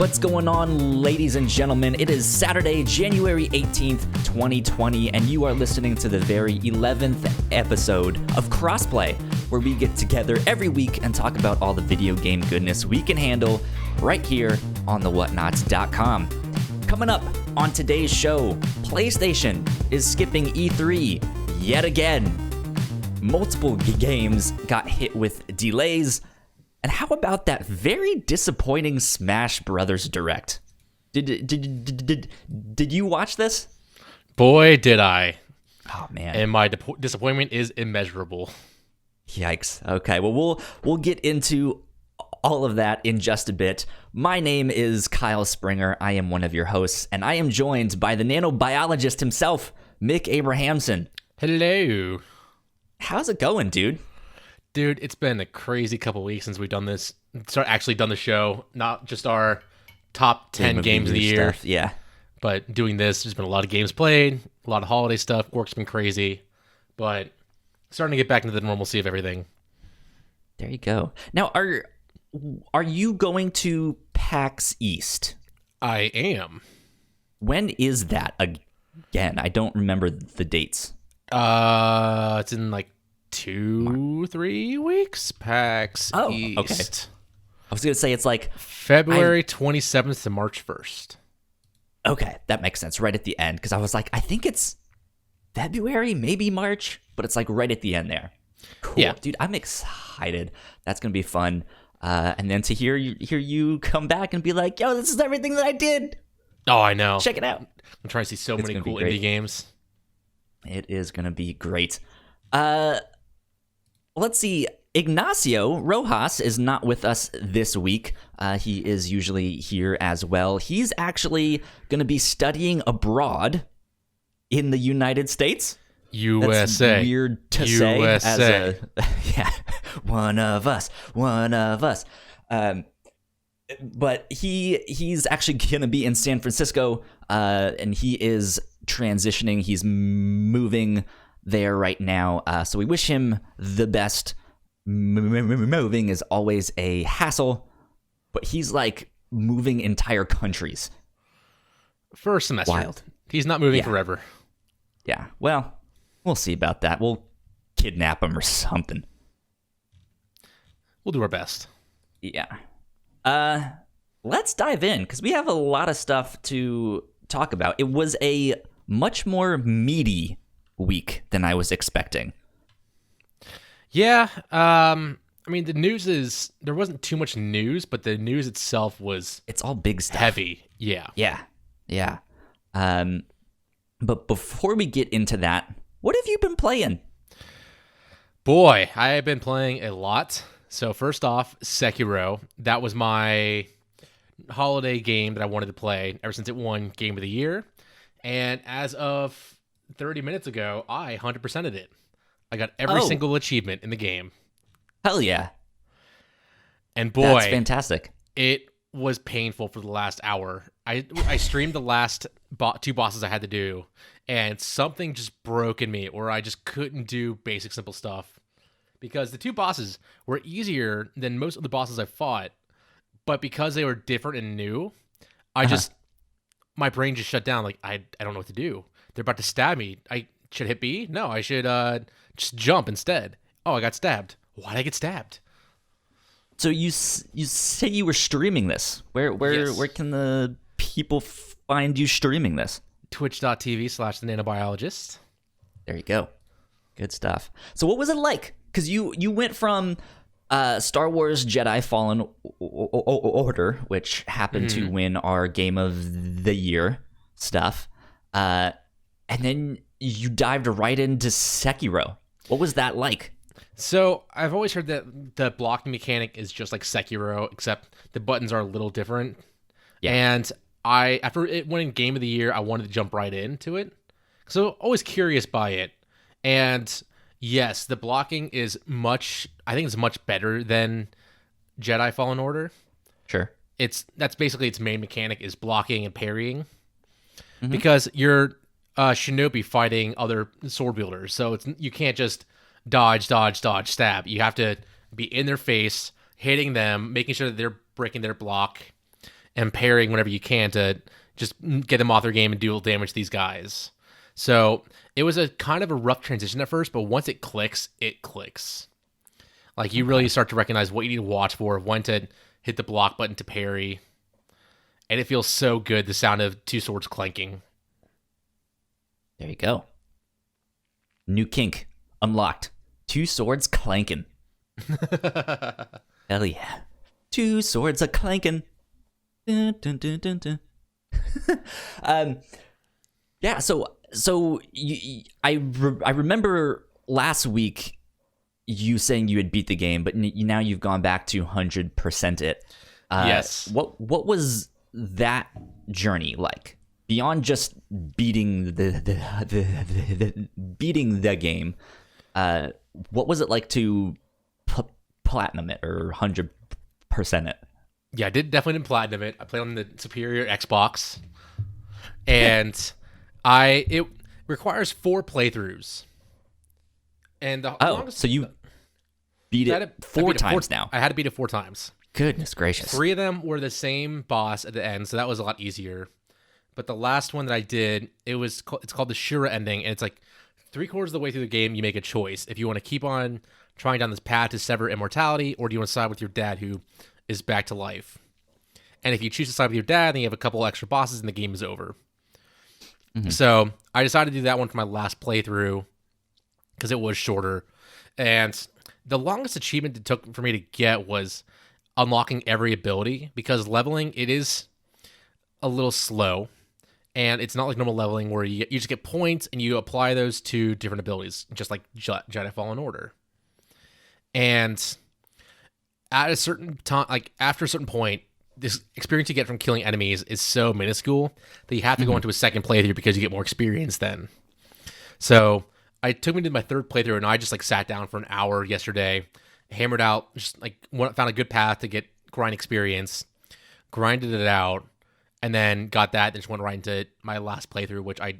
What's going on, ladies and gentlemen? It is Saturday, January 18th, 2020, and you are listening to the very 11th episode of Crossplay, where we get together every week and talk about all the video game goodness we can handle right here on the Whatnauts.com. Coming up on today's show, PlayStation is skipping E3 yet again. Multiple games got hit with delays. And how about that very disappointing Smash Brothers Direct? Did you watch this? Boy, did I. Oh, man. And my disappointment is immeasurable. Yikes. Okay, well, we'll get into all of that in just a bit. My name is Kyle Springer. I am one of your hosts, and I am joined by the nanobiologist himself, Mick Abrahamson. Hello. How's it going, dude? Dude, it's been a crazy couple weeks since we've done this. Actually done the show, not just our top 10 games of the year. Stuff. Yeah. But doing this, there's been a lot of games played, a lot of holiday stuff. Work's been crazy. But starting to get back into the normalcy of everything. There you go. Now, are you going to PAX East? I am. When is that again? I don't remember the dates. It's in like 2-3 weeks. PAX East. Okay. I was going to say it's like February 27th to March 1st. Okay, that makes sense. Right at the end, because I was like, I think it's February, maybe March, but it's like right at the end there. Cool. Yeah. Dude, I'm excited. That's going to be fun. And then to hear you come back and be like, yo, this is everything that I did. Oh, I know. Check it out. I'm trying to see so many cool indie games. It is going to be great. Let's see. Ignacio Rojas is not with us this week. He is usually here as well. He's actually going to be studying abroad in the United States. USA. That's weird to say. As yeah, one of us. But he's actually going to be in San Francisco, and he is transitioning. He's moving there right now. So we wish him the best. Moving is always a hassle, but he's like moving entire countries. For a semester. Wild. He's not moving forever. Yeah, well, we'll see about that. We'll kidnap him or something. We'll do our best. Yeah. Let's dive in, because we have a lot of stuff to talk about. It was a much more meaty week than I was expecting. Yeah, I mean, the news is, there wasn't too much news, but the news itself was... It's all big stuff. Heavy, yeah. Yeah. But before we get into that, what have you been playing? Boy, I have been playing a lot. So first off, Sekiro. That was my holiday game that I wanted to play ever since it won Game of the Year. And as of 30 minutes ago, I 100%ed it. I got every single achievement in the game. Hell yeah. And boy, that's fantastic. It was painful for the last hour. I streamed the last two bosses I had to do, and something just broke in me where I just couldn't do basic simple stuff. Because the two bosses were easier than most of the bosses I fought, but because they were different and new, my brain just shut down. Like, I don't know what to do. They're about to stab me. I should hit B? No, I should just jump instead. Oh, I got stabbed. Why did I get stabbed? So you say you were streaming this. Where can the people find you streaming this? Twitch.tv/the nanobiologist. There you go. Good stuff. So what was it like? Because you went from Star Wars Jedi Fallen Order, which happened to win our Game of the Year stuff, and then you dived right into Sekiro. What was that like? So I've always heard that the blocking mechanic is just like Sekiro, except the buttons are a little different. Yeah. And after it winning Game of the Year, I wanted to jump right into it. So always curious by it. And yes, the blocking is I think it's much better than Jedi Fallen Order. Sure. That's basically its main mechanic is blocking and parrying. Mm-hmm. Because you're shinobi fighting other sword wielders. So you can't just dodge, stab. You have to be in their face, hitting them, making sure that they're breaking their block. and parrying whenever you can to just get them off their game and do damage to these guys. So it was a kind of a rough transition at first, but once it clicks, it clicks. Like, you really start to recognize what you need to watch for, when to hit the block button to parry. And it feels so good, the sound of two swords clanking. There you go. New kink unlocked. Two swords clanking. Hell yeah. Two swords a clanking. Dun, dun, dun, dun, dun. Yeah, so I remember last week you saying you had beat the game, but now you've gone back to 100% it. Yes. What was that journey like? Beyond just beating beating the game, what was it like to platinum it or 100% it? Yeah, I definitely didn't platinum it. I played on the superior Xbox, and it requires 4 playthroughs. And so you beat it 4 times now. I had to beat it 4 times. Goodness gracious! 3 of them were the same boss at the end, so that was a lot easier. But the last one that I did, it's called the Shura ending, and it's like 3/4 of the way through the game, you make a choice if you want to keep on trying down this path to sever immortality, or do you want to side with your dad who is back to life. And if you choose to side with your dad, then you have a couple extra bosses, and the game is over. Mm-hmm. So I decided to do that one for my last playthrough because it was shorter. And the longest achievement it took for me to get was unlocking every ability, because leveling, it is a little slow. And it's not like normal leveling where you just get points and you apply those to different abilities, just like Jedi Fallen Order. And at a certain time, like after a certain point, this experience you get from killing enemies is so minuscule that you have to go into a second playthrough because you get more experience then. So it took me to my 3rd playthrough, and I just like sat down for an hour yesterday, hammered out, just like found a good path to get grind experience, grinded it out, and then got that, and just went right into my last playthrough, which I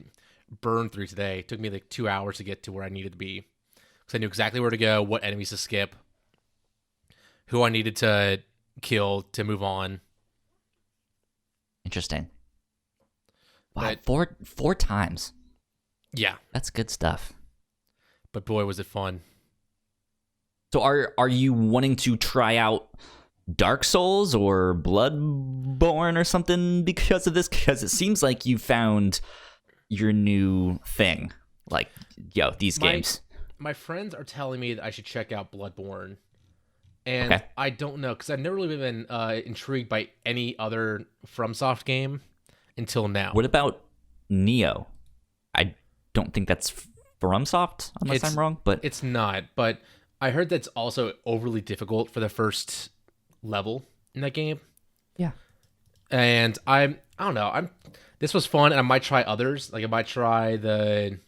burned through today. It took me like 2 hours to get to where I needed to be, because I knew exactly where to go, what enemies to skip, who I needed to kill to move on. Interesting. Wow, but, 4 times. Yeah. That's good stuff. But boy, was it fun. So are you wanting to try out Dark Souls or Bloodborne or something because of this? Because it seems like you found your new thing. Like, these games. My friends are telling me that I should check out Bloodborne. And I don't know, because I've never really been intrigued by any other FromSoft game until now. What about Neo? I don't think that's FromSoft, unless I'm wrong. But it's not. But I heard that's also overly difficult for the first level in that game. Yeah. And I don't know. This was fun, and I might try others. Like I might try the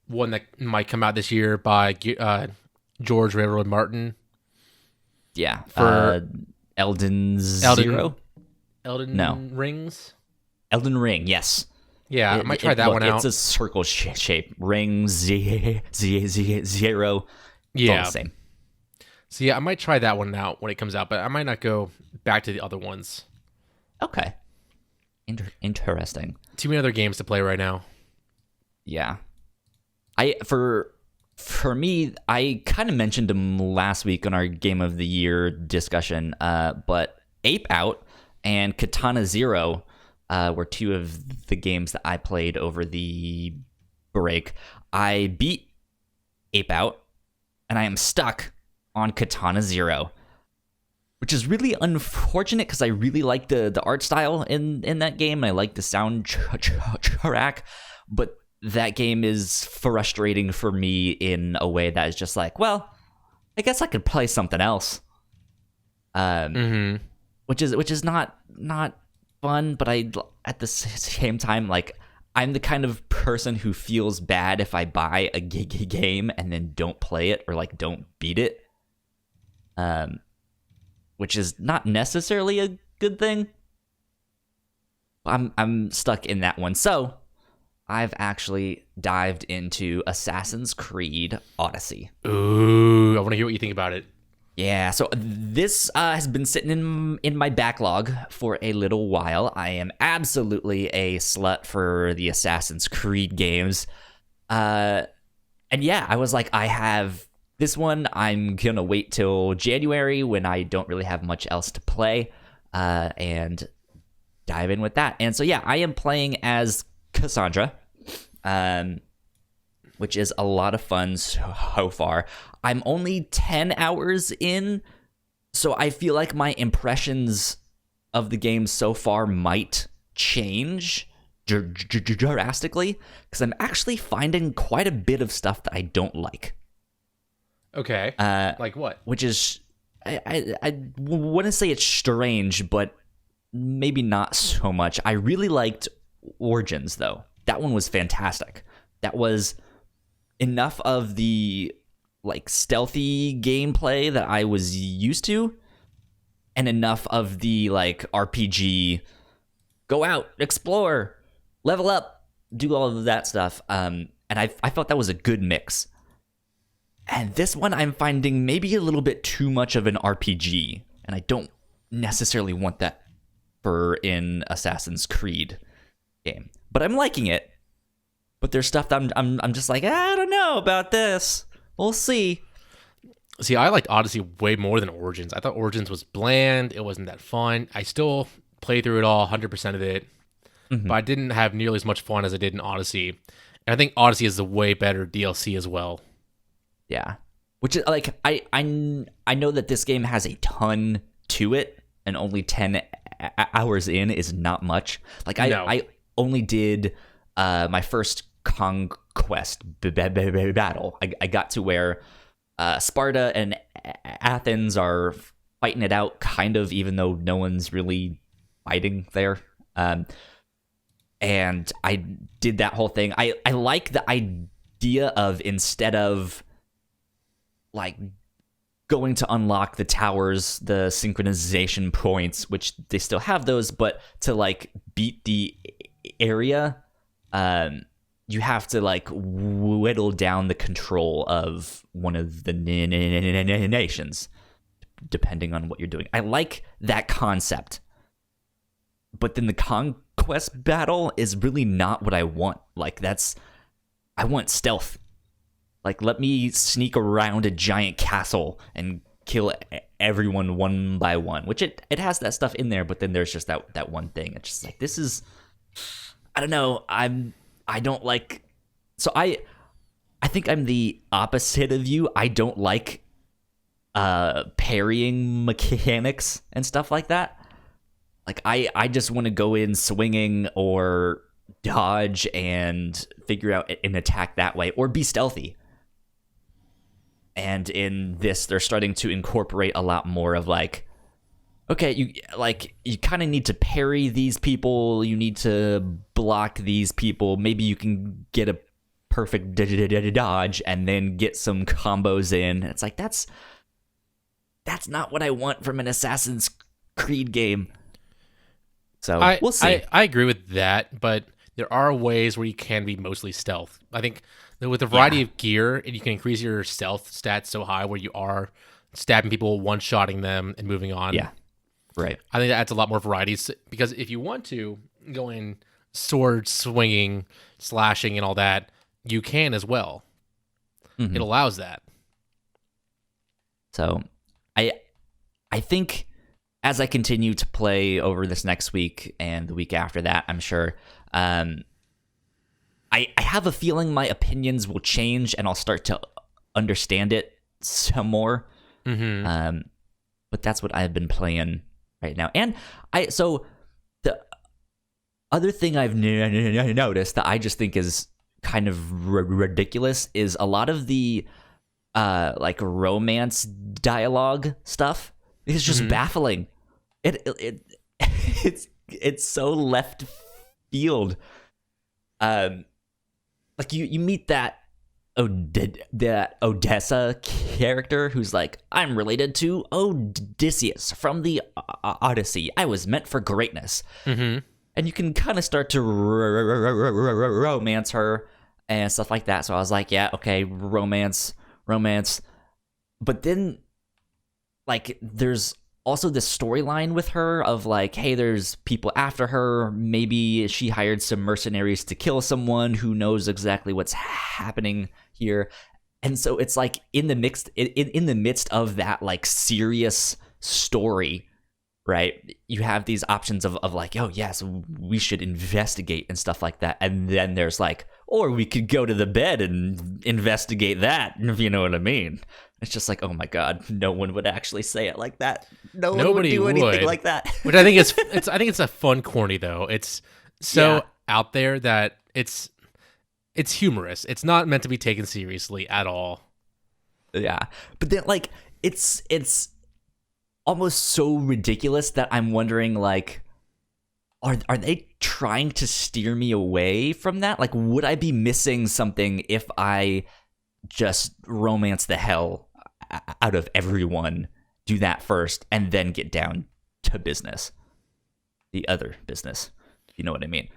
one that might come out this year by George Railroad Martin. Yeah, for Elden Zero? Elden Rings? Elden Ring, yes. Yeah, I might try that one out. It's a circle shape. Ring, Zero. Yeah. All the same. So yeah, I might try that one out when it comes out, but I might not go back to the other ones. Okay. Interesting. Too many other games to play right now. Yeah. For me, I kind of mentioned them last week on our Game of the Year discussion, but Ape Out and Katana Zero were 2 of the games that I played over the break. I beat Ape Out, and I am stuck on Katana Zero, which is really unfortunate because I really like the art style in that game. I like the soundtrack, but that game is frustrating for me in a way that is just like, well, I guess I could play something else. Which is not fun, but I at the same time, like, I'm the kind of person who feels bad if I buy a game and then don't play it or like don't beat it. Which is not necessarily a good thing. I'm stuck in that one. So I've actually dived into Assassin's Creed Odyssey. Ooh, I want to hear what you think about it. Yeah, so this has been sitting in my backlog for a little while. I am absolutely a slut for the Assassin's Creed games. And yeah, I was like, I have this one. I'm going to wait till January when I don't really have much else to play and dive in with that. And so yeah, I am playing as Cassandra, which is a lot of fun so far. I'm only 10 hours in, so I feel like my impressions of the game so far might change drastically, because I'm actually finding quite a bit of stuff that I don't like. Okay. Like what? Which is, I wouldn't say it's strange, but maybe not so much. I really liked Origins, though. That one was fantastic. That was enough of the like stealthy gameplay that I was used to, and enough of the like RPG, go out, explore, level up, do all of that stuff. And I felt that was a good mix. And this one I'm finding maybe a little bit too much of an RPG, and I don't necessarily want that for an Assassin's Creed game. But I'm liking it. But there's stuff that I'm just like, I don't know about this. We'll see. See, I liked Odyssey way more than Origins. I thought Origins was bland. It wasn't that fun. I still played through it all, 100% of it. But I didn't have nearly as much fun as I did in Odyssey. And I think Odyssey is a way better DLC as well. Yeah. Which is like, I know that this game has a ton to it, and only 10 hours in is not much. Like, I only did my first conquest battle. I got to where Sparta and Athens are fighting it out, kind of, even though no one's really fighting there. And I did that whole thing. I like the idea of, instead of like going to unlock the towers, the synchronization points, which they still have those, but to like beat the area, you have to like whittle down the control of one of the nations, depending on what you're doing. I like that concept, but then the conquest battle is really not what I want. Like, I want stealth. Like, let me sneak around a giant castle and kill everyone one by one, which it has that stuff in there, but then there's just that one thing. It's just like, this is, I don't know. I don't like, so I think I'm the opposite of you. I don't like parrying mechanics and stuff like that. Like, I just want to go in swinging or dodge and figure out an attack that way, or be stealthy. And in this, they're starting to incorporate a lot more of like, okay, you kind of need to parry these people, you need to block these people. Maybe you can get a perfect dodge and then get some combos in. It's like, that's not what I want from an Assassin's Creed game. So we'll see. I agree with that, but there are ways where you can be mostly stealth. I think that with a variety of gear, and you can increase your stealth stats so high where you are stabbing people, one-shotting them, and moving on. Yeah, right. I think that adds a lot more varieties, because if you want to go in sword swinging, slashing, and all that, you can as well. Mm-hmm. It allows that. So I think as I continue to play over this next week and the week after that, I'm sure, I have a feeling my opinions will change and I'll start to understand it some more. Mm-hmm. But that's what I've been playing right now. And so the other thing I've noticed that I just think is kind of ridiculous is a lot of the like romance dialogue stuff is just baffling. It's so left field. Like you meet that Odessa character who's like, I'm related to Odysseus from the Odyssey. I was meant for greatness. Mm-hmm. And you can kind of start to romance her and stuff like that. So I was like, yeah, okay, romance. But then like there's also this storyline with her of like, hey, there's people after her. Maybe she hired some mercenaries to kill someone who knows exactly what's happening here. And so it's like in the midst of that like serious story, right? You have these options of like, oh yes, we should investigate and stuff like that. And then there's like, or we could go to the bed and investigate that, if you know what I mean. It's just like, oh my god, no one would actually say it like that. Nobody would do anything like that. Which I think I think it's a fun corny though. It's so out there that it's humorous. It's not meant to be taken seriously at all. Yeah. But then like it's almost so ridiculous that I'm wondering like, are they trying to steer me away from that? Like, would I be missing something if I just romance the hell out of everyone, do that first, and then get down to business, the other business? You know what I mean?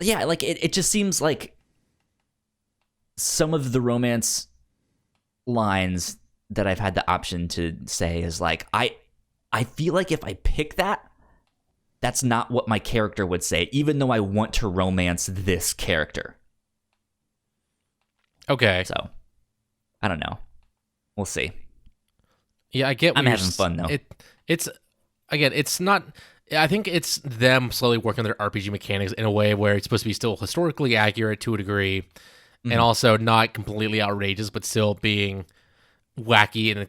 Yeah, like it just seems like some of the romance lines that I've had the option to say is like, I feel like if I pick that, that's not what my character would say, even though I want to romance this character. Okay. So, I don't know. We'll see. Yeah, I get. I'm having fun though. It's again, it's not. I think it's them slowly working on their RPG mechanics in a way where it's supposed to be still historically accurate to a degree, and also not completely outrageous, but still being wacky in an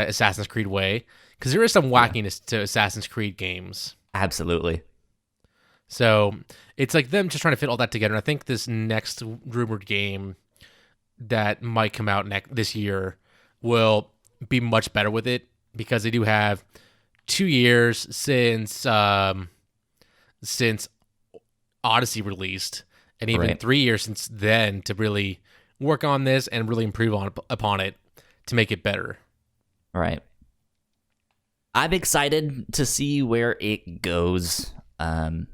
Assassin's Creed way. Because there is some wackiness to Assassin's Creed games. Absolutely. So it's like them just trying to fit all that together. And I think this next rumored game that might come out this year will be much better with it, because they do have 2 years since Odyssey released, and even 3 years since then to really work on this and really improve upon it to make it better. All right. I'm excited to see where it goes. But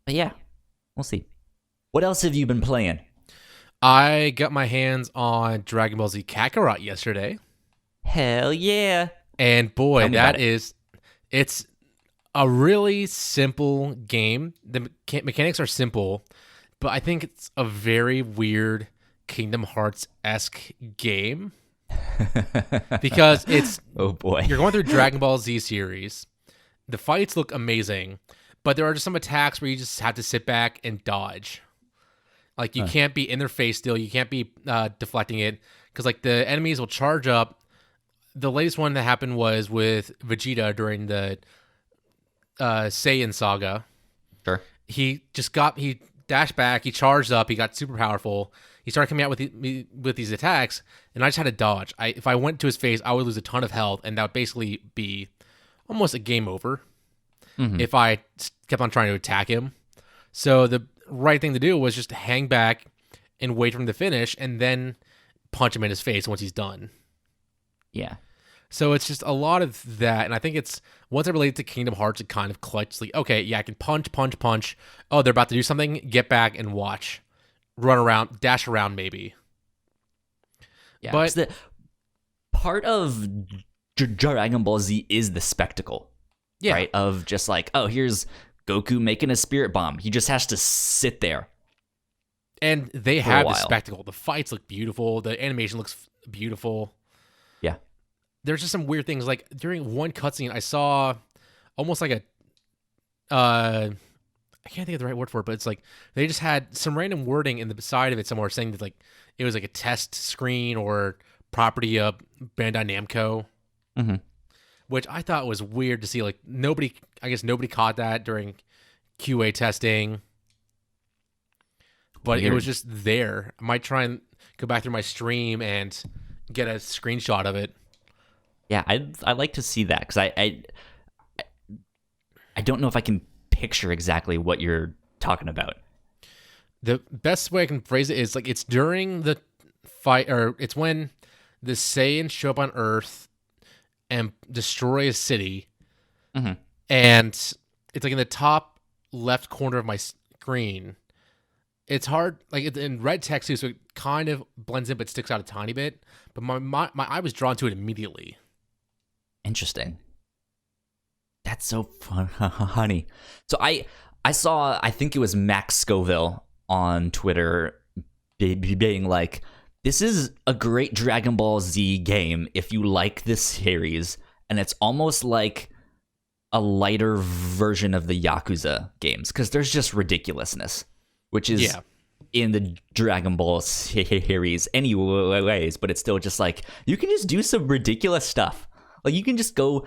yeah, we'll see. What else have you been playing? I got my hands on Dragonball Z Kakarot yesterday. Hell yeah. And boy, it's a really simple game. The mechanics are simple, but I think it's a very weird Kingdom Hearts-esque game. Because it's oh boy, you're going through Dragon Ball Z series. The fights look amazing, but there are just some attacks where you just have to sit back and dodge. Like you can't be in their face still. You can't be deflecting it, because like the enemies will charge up. The latest one that happened was with Vegeta during the Saiyan saga. Sure. He dashed back. He charged up. He got super powerful. He started coming out with these attacks, and I just had to dodge. If I went to his face, I would lose a ton of health, and that would basically be almost a game over if I kept on trying to attack him. So the right thing to do was just hang back and wait for him to finish, and then punch him in his face once he's done. Yeah. So it's just a lot of that, and I think it's, once I relate to Kingdom Hearts, it kind of clutches, like, okay, yeah, I can punch. Oh, they're about to do something. Get back and watch. Run around, dash around, maybe. Yeah, but the part of Dragon Ball Z is the spectacle, right? Of just like, oh, here's Goku making a spirit bomb. He just has to sit there. And they have the spectacle. The fights look beautiful. The animation looks beautiful. Yeah. There's just some weird things. Like during one cutscene, I saw almost like a I can't think of the right word for it, but it's like they just had some random wording in the side of it somewhere saying that like it was like a test screen or property of Bandai Namco, which I thought was weird to see. Like I guess nobody caught that during QA testing, but it was just there. I might try and go back through my stream and get a screenshot of it. Yeah, I like to see that, because I don't know if I can picture exactly what you're talking about. The best way I can phrase it is like it's during the fight, or it's when the Saiyans show up on Earth and destroy a city, and it's like in the top left corner of my screen, It's hard, like in red text too, so it kind of blends in but sticks out a tiny bit. But my eye was drawn to it immediately. Interesting. That's so funny. So I saw, I think it was Max Scoville on Twitter being like, this is a great Dragon Ball Z game if you like this series, and it's almost like a lighter version of the Yakuza games, because there's just ridiculousness, which is in the Dragon Ball series anyways, but it's still just like, you can just do some ridiculous stuff. Like, you can just go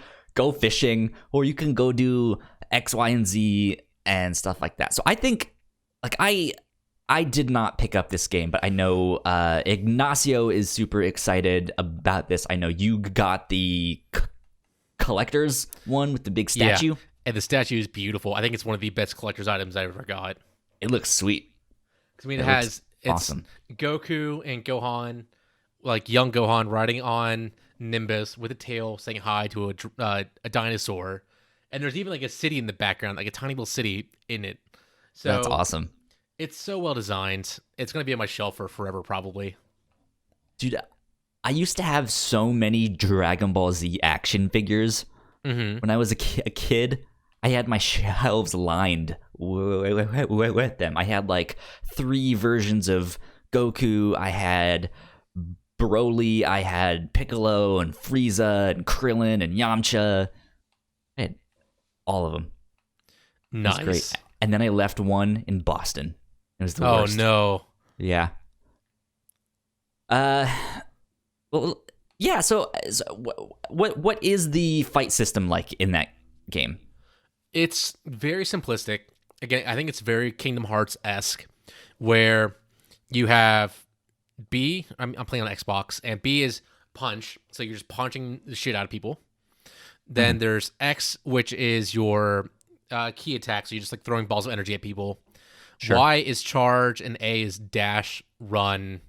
fishing, or you can go do X, Y, and Z and stuff like that. So I think, like, I did not pick up this game, but I know Ignacio is super excited about this. I know you got the collector's one with the big statue. Yeah, and the statue is beautiful. I think it's one of the best collector's items I ever got. It looks sweet. I mean, it's awesome. Goku and Gohan, like young Gohan, riding on Nimbus with a tail, saying hi to a dinosaur, and there's even like a city in the background, like a tiny little city in it. So that's awesome. It's so well designed. It's gonna be on my shelf for forever, probably. Dude, I used to have so many Dragon Ball Z action figures when I was a kid. I had my shelves lined with them. I had like 3 versions of Goku. I had Broly. I had Piccolo and Frieza and Krillin and Yamcha. I had all of them. Nice. It was great. And then I left one in Boston. It was the worst. Oh no. Yeah. Well, yeah. So what is the fight system like in that game? It's very simplistic. Again, I think it's very Kingdom Hearts-esque, where you have B. I'm playing on Xbox, and B is punch. So you're just punching the shit out of people. Then there's X, which is your key attack. So you're just like throwing balls of energy at people. Sure. Y is charge, and A is dash, run,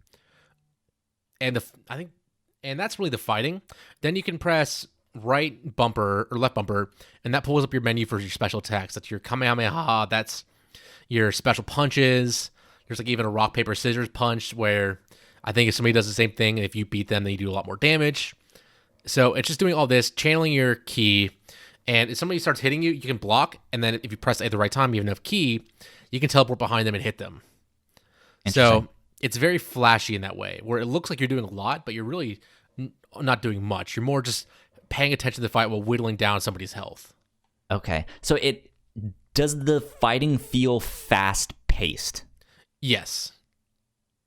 and that's really the fighting. Then you can press right bumper or left bumper, and that pulls up your menu for your special attacks. That's your Kamehameha. That's your special punches. There's like even a rock paper scissors punch, where I think if somebody does the same thing, and if you beat them, then you do a lot more damage. So it's just doing all this, channeling your ki, and if somebody starts hitting you, you can block, and then if you press A at the right time, you have enough ki, you can teleport behind them and hit them. So it's very flashy in that way, where it looks like you're doing a lot, but you're really not doing much. You're more just paying attention to the fight while whittling down somebody's health. Okay. So does the fighting feel fast-paced? Yes.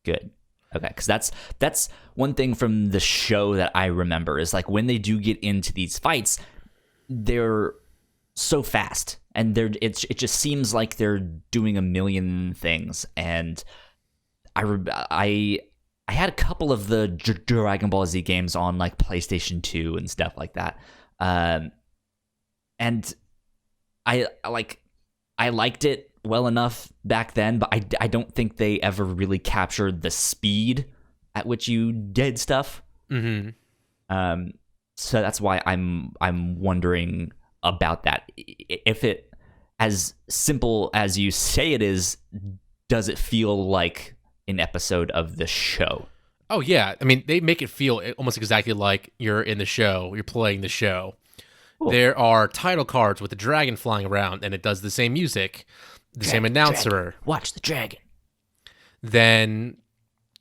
Good. Okay, because that's one thing from the show that I remember is like when they do get into these fights, they're so fast, and it just seems like they're doing a million things. And I had a couple of the Dragon Ball Z games on like PlayStation 2 and stuff like that, and I liked it well enough back then, but I don't think they ever really captured the speed at which you did stuff. Mm-hmm. So that's why I'm wondering about that. If it, as simple as you say it is, does it feel like an episode of the show? Oh yeah, I mean they make it feel almost exactly like you're in the show. You're playing the show. Cool. There are title cards with the dragon flying around, and it does the same music. The same announcer. Dragon. Watch the dragon. Then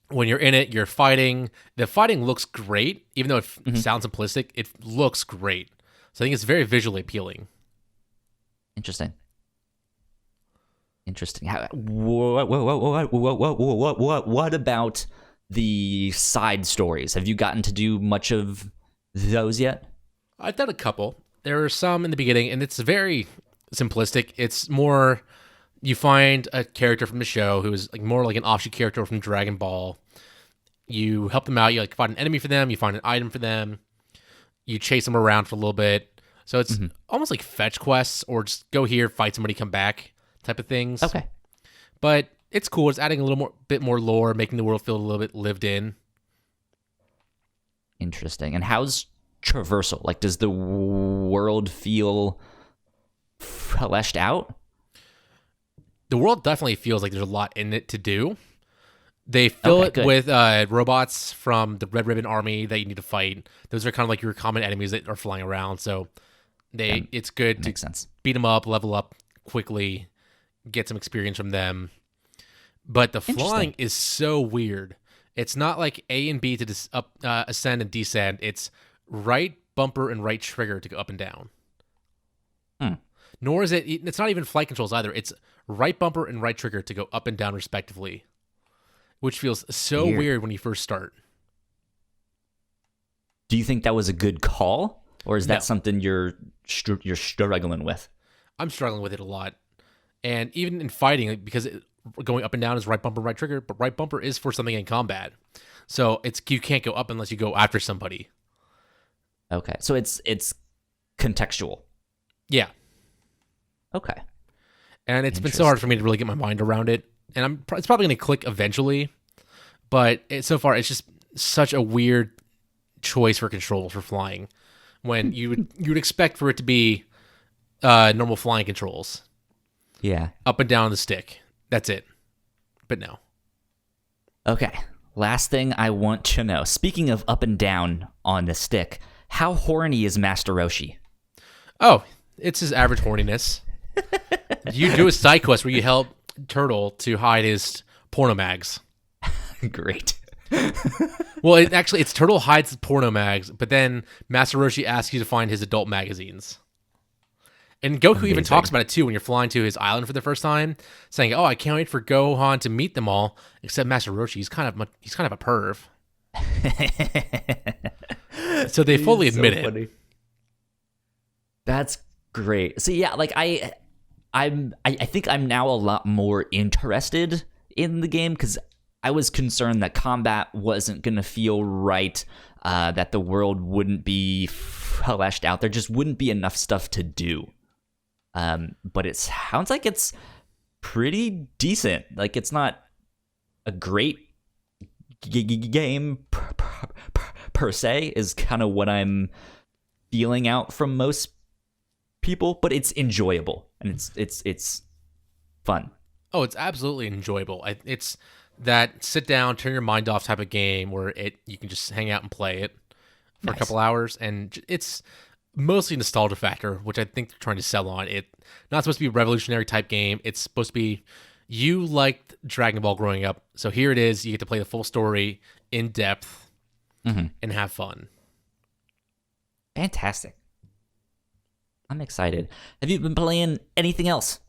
when you're in it, you're fighting. The fighting looks great. Even though it sounds simplistic, it looks great. So I think it's very visually appealing. Interesting. What about the side stories? Have you gotten to do much of those yet? I've done a couple. There are some in the beginning, and it's very simplistic. It's more... You find a character from the show who is like more like an offshoot character from Dragon Ball. You help them out. You like find an enemy for them. You find an item for them. You chase them around for a little bit. So it's almost like fetch quests or just go here, fight somebody, come back type of things. Okay. But it's cool. It's adding a little bit more lore, making the world feel a little bit lived in. Interesting. And how's traversal? Like, does the world feel fleshed out? The world definitely feels like there's a lot in it to do. They fill it good. with robots from the Red Ribbon Army that you need to fight. Those are kind of like your common enemies that are flying around. So it's good to Makes sense. beat them up, level up quickly, get some experience from them. But the flying is so weird. It's not like A and B to ascend and descend. It's right bumper and right trigger to go up and down. Nor is it's not even flight controls either. It's right bumper and right trigger to go up and down respectively, which feels so weird when you first start. Do you think that was a good call, or is that something you're struggling with? I'm struggling with it a lot. And even in fighting, because going up and down is right bumper, right trigger, but right bumper is for something in combat. So you can't go up unless you go after somebody. Okay, so it's contextual. Yeah. Okay. And it's been so hard for me to really get my mind around it. And it's probably going to click eventually. But so far, it's just such a weird choice for controls for flying. When you would expect for it to be normal flying controls. Yeah. Up and down the stick. That's it. But no. Okay. Last thing I want to know. Speaking of up and down on the stick, how horny is Master Roshi? Oh, it's his average horniness. You do a side quest where you help Turtle to hide his porno mags. Great. Well, it's Turtle hides his porno mags, but then Master Roshi asks you to find his adult magazines. And Goku even talks about it too when you're flying to his island for the first time, saying, "Oh, I can't wait for Gohan to meet them all." Except Master Roshi, he's kind of a perv. So they fully admit it. That's great. So yeah, like I think I'm now a lot more interested in the game because I was concerned that combat wasn't gonna feel right, that the world wouldn't be fleshed out. There just wouldn't be enough stuff to do. But it sounds like it's pretty decent. Like it's not a great game per se is kind of what I'm feeling out from most people, but it's enjoyable and it's fun. Oh, it's absolutely enjoyable. It's that sit down, turn your mind off type of game where you can just hang out and play it for a couple hours, and it's mostly nostalgia factor, which I think they're trying to sell on. It's not supposed to be a revolutionary type game. It's supposed to be you liked Dragon Ball growing up, so here it is. You get to play the full story in depth and have fun. Fantastic. I'm excited. Have you been playing anything else?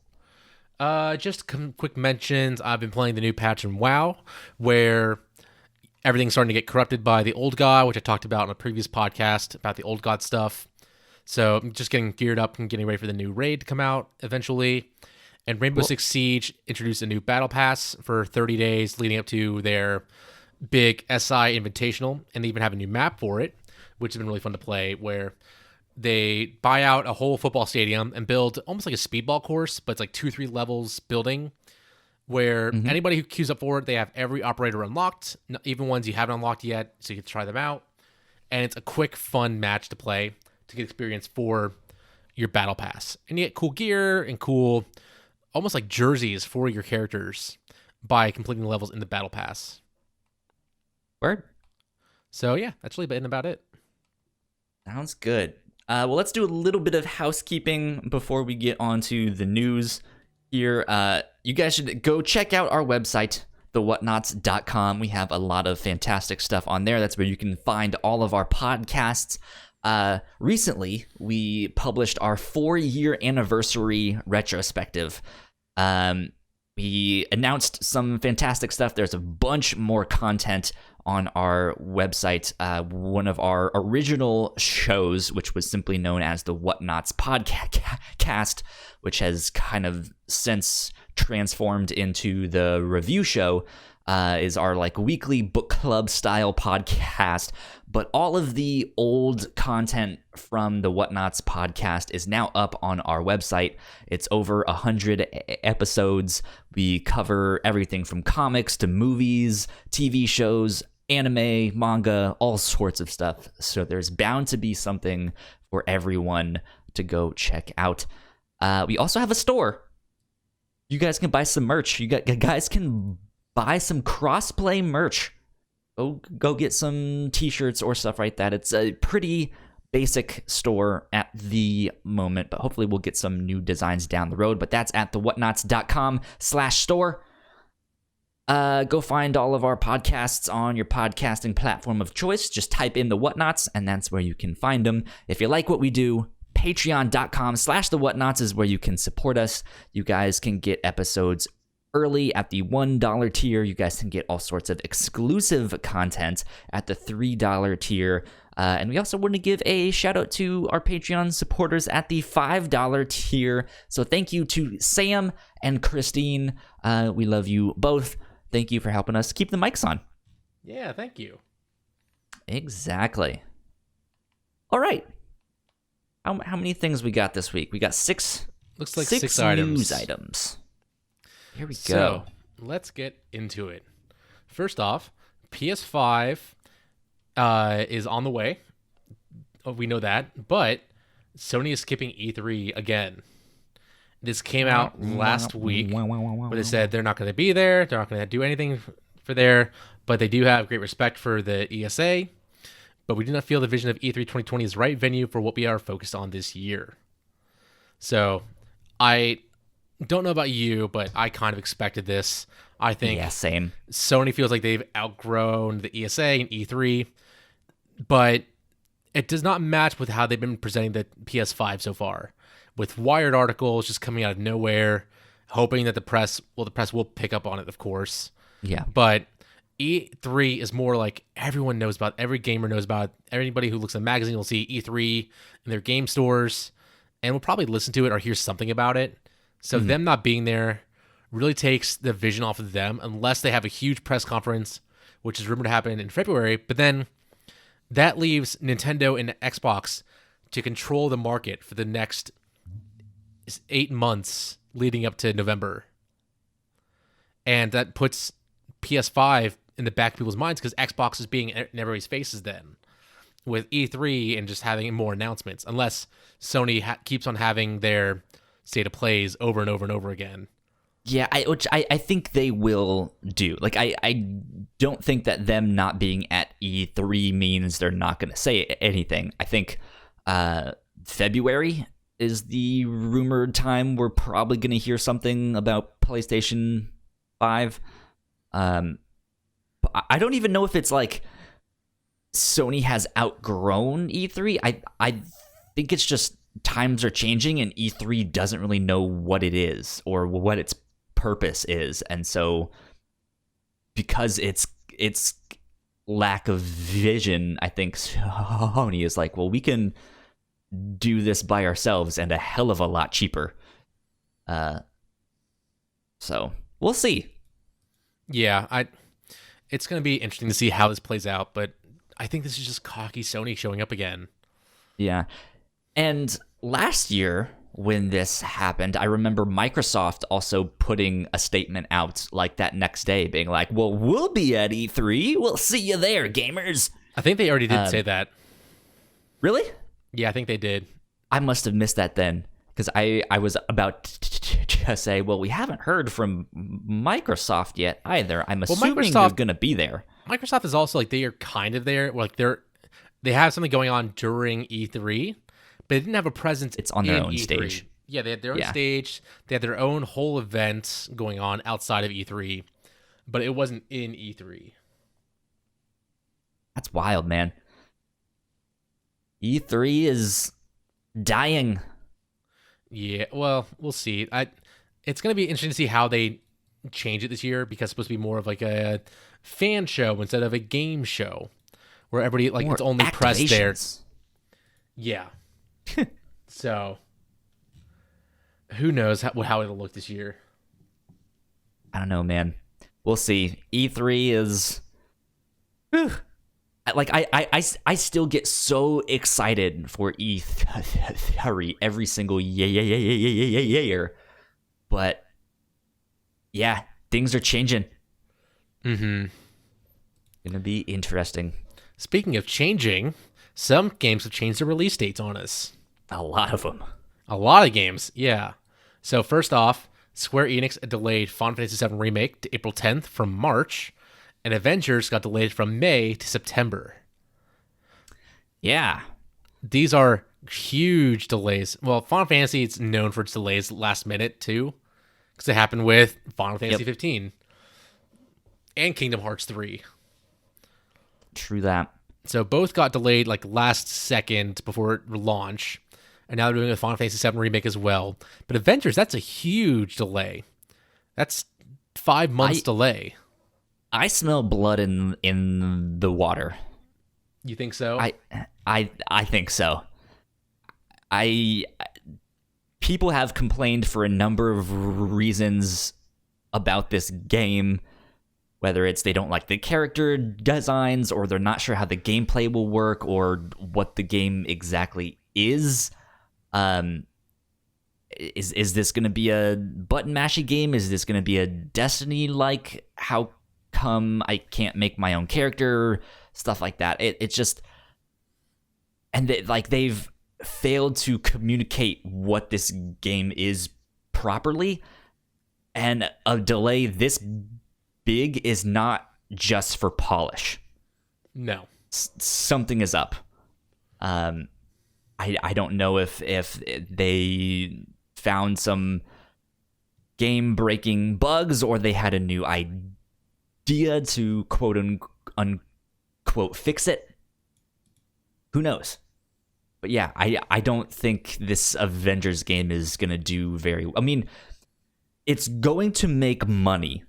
Just quick mentions. I've been playing the new patch in WoW, where everything's starting to get corrupted by the old god, which I talked about in a previous podcast about the old god stuff. So I'm just getting geared up and getting ready for the new raid to come out eventually. And Rainbow Six Siege introduced a new battle pass for 30 days leading up to their big SI Invitational, and they even have a new map for it, which has been really fun to play, where they buy out a whole football stadium and build almost like a speedball course, but it's like 2-3 levels building, where anybody who queues up for it, they have every operator unlocked, even ones you haven't unlocked yet, so you can try them out. And it's a quick, fun match to play to get experience for your battle pass. And you get cool gear and cool, almost like jerseys for your characters by completing the levels in the battle pass. Word. So yeah, that's really been about it. Sounds good. Well, let's do a little bit of housekeeping before we get on to the news here. You guys should go check out our website, thewhatnauts.com. We have a lot of fantastic stuff on there. That's where you can find all of our podcasts. Recently, we published our 4-year anniversary retrospective. We announced some fantastic stuff. There's a bunch more content on our website. One of our original shows, which was simply known as the Whatnauts podcast, which has kind of since transformed into the review show, is our like weekly book club style podcast. But all of the old content from the Whatnauts podcast is now up on our website. It's over 100 episodes. We cover everything from comics to movies, TV shows, anime, manga, all sorts of stuff. So there's bound to be something for everyone to go check out. We also have a store. you guys can buy some merch. Guys can buy some Crossplay merch. Go get some t-shirts or stuff like that. It's a pretty basic store at the moment, but hopefully we'll get some new designs down the road. But that's at thewhatnauts.com/store. Go find all of our podcasts on your podcasting platform of choice. Just type in the Whatnauts, and that's where you can find them. If you like what we do, patreon.com/thewhatnauts is where you can support us. You guys can get episodes early at the $1 tier. You guys can get all sorts of exclusive content at the $3 tier. And we also want to give a shout out to our Patreon supporters at the $5 tier. So thank you to Sam and Christine. We love you both. Thank you for helping us keep the mics on. Yeah, thank you. Exactly. All right. How many things we got this week? We got six. Looks like six news items. Here we go. So let's get into it. First off, PS5 is on the way. We know that, but Sony is skipping E3 again. This came out last week where they said they're not going to be there. They're not going to do anything for there, but they do have great respect for the ESA. But we do not feel the vision of E3 2020 is the right venue for what we are focused on this year. So I don't know about you, but I kind of expected this. I think same. Sony feels like they've outgrown the ESA and E3, but it does not match with how they've been presenting the PS5 so far. With Wired articles just coming out of nowhere, hoping that the press will pick up on it, of course. Yeah. But E3 is more like everyone knows about, every gamer knows about, anybody who looks at a magazine will see E3 in their game stores and will probably listen to it or hear something about it. So them not being there really takes the vision off of them unless they have a huge press conference, which is rumored to happen in February. But then that leaves Nintendo and Xbox to control the market for the next 8 months leading up to November. And that puts PS5 in the back of people's minds because Xbox is being in everybody's faces then with E3 and just having more announcements, unless Sony keeps on having their state of plays over and over and over again. Yeah, which I think they will do. Like, I don't think that them not being at E3 means they're not going to say anything. I think February is the rumored time we're probably going to hear something about PlayStation 5. I don't even know if it's like Sony has outgrown E3. I think it's just times are changing and E3 doesn't really know what it is or what its purpose is. And so because it's lack of vision, I think Sony is like, well, we can do this by ourselves and a hell of a lot cheaper. So we'll see. Yeah, it's going to be interesting to see how this plays out, but I think this is just cocky Sony showing up again. Yeah. And last year when this happened, I remember Microsoft also putting a statement out like that next day being like, well, we'll be at E3. We'll see you there, gamers. I think they already did say that. Really? Yeah, I think they did. I must have missed that then because I was about to say, well, we haven't heard from Microsoft yet either. I'm assuming they're going to be there. Microsoft is also like, they are kind of there. Like they have something going on during E3, but they didn't have a presence. It's on their own E3. stage. Yeah, they had their own stage. They had their own whole event going on outside of E3, but it wasn't in E3. That's wild, man. E3 is dying. Yeah, well, we'll see. It's going to be interesting to see how they change it this year because it's supposed to be more of like a fan show instead of a game show where everybody, like, more it's only press there. Yeah. So, who knows how it'll look this year? I don't know, man. We'll see. E3 is... Whew. Like, I still get so excited for E3 every single year. But, yeah, things are changing. Mm-hmm. Gonna be interesting. Speaking of changing, some games have changed their release dates on us. A lot of them. A lot of games, yeah. So first off, Square Enix delayed Final Fantasy VII Remake to April 10th from March, and Avengers got delayed from May to September. Yeah. These are huge delays. Well, Final Fantasy is known for its delays last minute, too, because it happened with Final Fantasy 15 and Kingdom Hearts 3. True that. So both got delayed like last second before launch, and now they're doing a Final Fantasy VII Remake as well. But Avengers, that's a huge delay. That's 5 months delay. I smell blood in the water. You think so? I think so. People have complained for a number of reasons about this game, whether it's they don't like the character designs, or they're not sure how the gameplay will work, or what the game exactly is. Is this going to be a button mashy game? Is this going to be a Destiny-like? How come I can't make my own character? Stuff like that. It's just, and they've failed to communicate what this game is properly, and a delay this big is not just for polish. No, something is up. I don't know if they found some game-breaking bugs, or they had a new idea to quote unquote fix it. Who knows? But yeah, I don't think this Avengers game is gonna do very. I mean, it's going to make money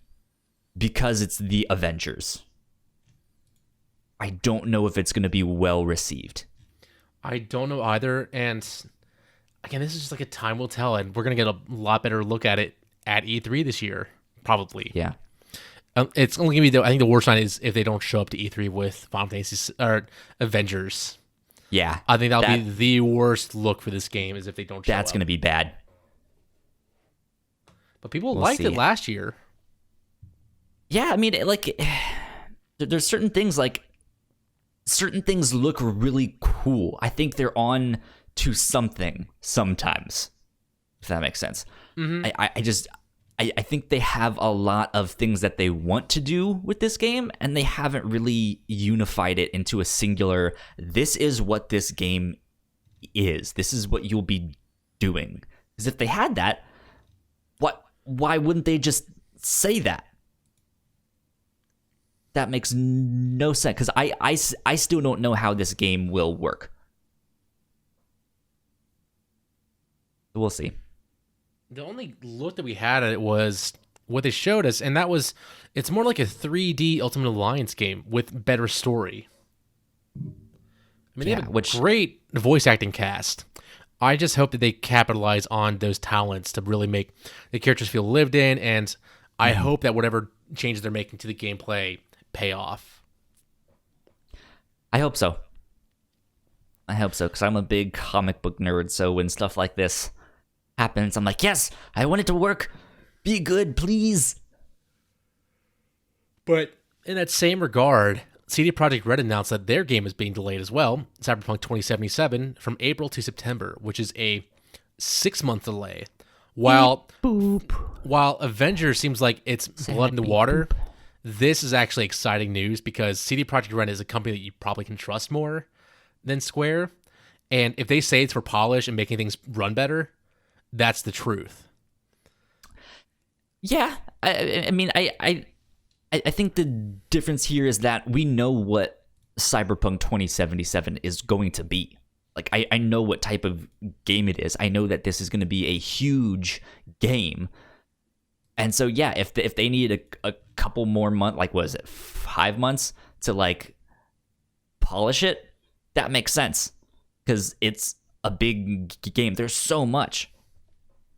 because it's the Avengers. I don't know if it's going to be well received. I don't know either. And again, this is just like a time will tell, and we're going to get a lot better look at it at E3 this year, probably. Yeah. It's only going to be, I think the worst sign is if they don't show up to E3 with Final Fantasy or Avengers. Yeah. I think that'll be the worst look for this game, is if they don't show up. That's going to be bad. But people liked it last year. Yeah, I mean, like, there's certain things look really cool. I think they're on to something sometimes, if that makes sense. Mm-hmm. I think they have a lot of things that they want to do with this game, and they haven't really unified it into a singular, this is what this game is. This is what you'll be doing. Because if they had that, why wouldn't they just say that? That makes no sense, because I still don't know how this game will work. We'll see. The only look that we had at it was what they showed us, and that was, it's more like a 3D Ultimate Alliance game with better story. I mean, they have a great voice acting cast. I just hope that they capitalize on those talents to really make the characters feel lived in, and I hope that whatever changes they're making to the gameplay pay off. I hope so, because I'm a big comic book nerd, so when stuff like this happens, I'm like, yes, I want it to work. Be good, please. But in that same regard, CD Projekt Red announced that their game is being delayed as well, Cyberpunk 2077, from April to September, which is a 6-month delay. While Avengers seems like it's blood in the water, this is actually exciting news, because CD Projekt Red is a company that you probably can trust more than Square. And if they say it's for polish and making things run better, that's the truth. Yeah, I mean, I think the difference here is that we know what Cyberpunk 2077 is going to be. Like, I know what type of game it is. I know that this is going to be a huge game. And so, yeah, if they need a couple more months, like, what is it, 5 months to, like, polish it, that makes sense. Because it's a big game. There's so much.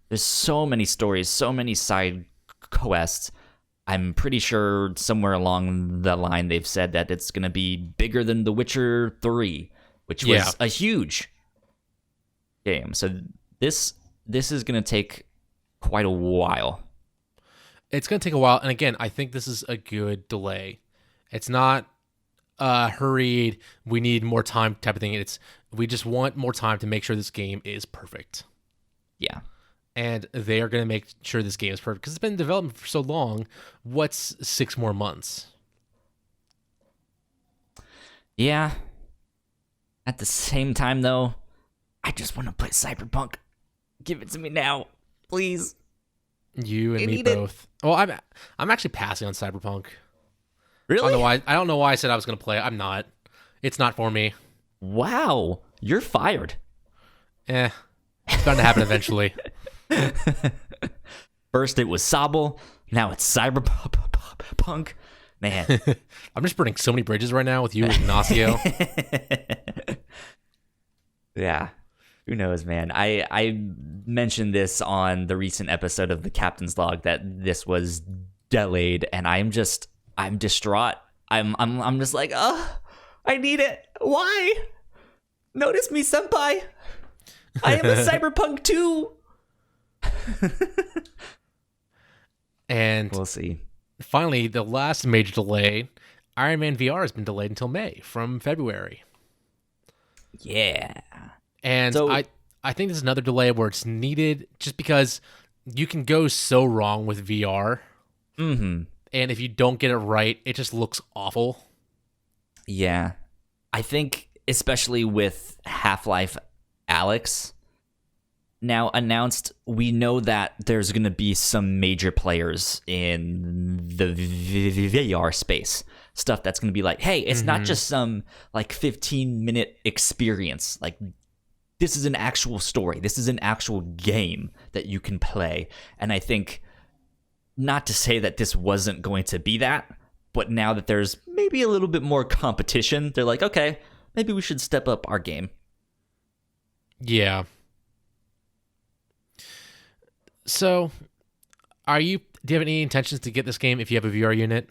There's so many stories, so many side quests. I'm pretty sure somewhere along the line they've said that it's going to be bigger than The Witcher 3, which was a huge game. So this is going to take quite a while. It's going to take a while, and again, I think this is a good delay. It's not hurried, we need more time type of thing. We just want more time to make sure this game is perfect. Yeah. and they are going to make sure this game is perfect because it's been in development for so long. What's 6 more months? Yeah. At the same time, though, I just want to play Cyberpunk. Give it to me now, please. You and me both. Well, I'm actually passing on Cyberpunk. Really? I don't know why I said I was going to play it. I'm not. It's not for me. Wow, you're fired. It's going to happen eventually. First it was Sobble, now it's Cyberpunk. Man. I'm just burning so many bridges right now with you and Ignacio. Yeah. Who knows, man? I mentioned this on the recent episode of the Captain's Log that this was delayed, and I'm distraught. I'm just like, I need it. Why? Notice me, senpai. I am a Cyberpunk too. And we'll see. Finally, the last major delay, Iron Man VR has been delayed until May from February. Yeah. And so, I think this is another delay where it's needed just because you can go so wrong with VR. Mm-hmm. And if you don't get it right, it just looks awful. Yeah. I think especially with Half-Life Alyx now announced, we know that there's going to be some major players in the VR space. Stuff that's going to be like, hey, it's not just some like 15-minute experience. Like, this is an actual story. This is an actual game that you can play. And I think, not to say that this wasn't going to be that, but now that there's maybe a little bit more competition, they're like, okay, maybe we should step up our game. Yeah. So, do you have any intentions to get this game if you have a VR unit?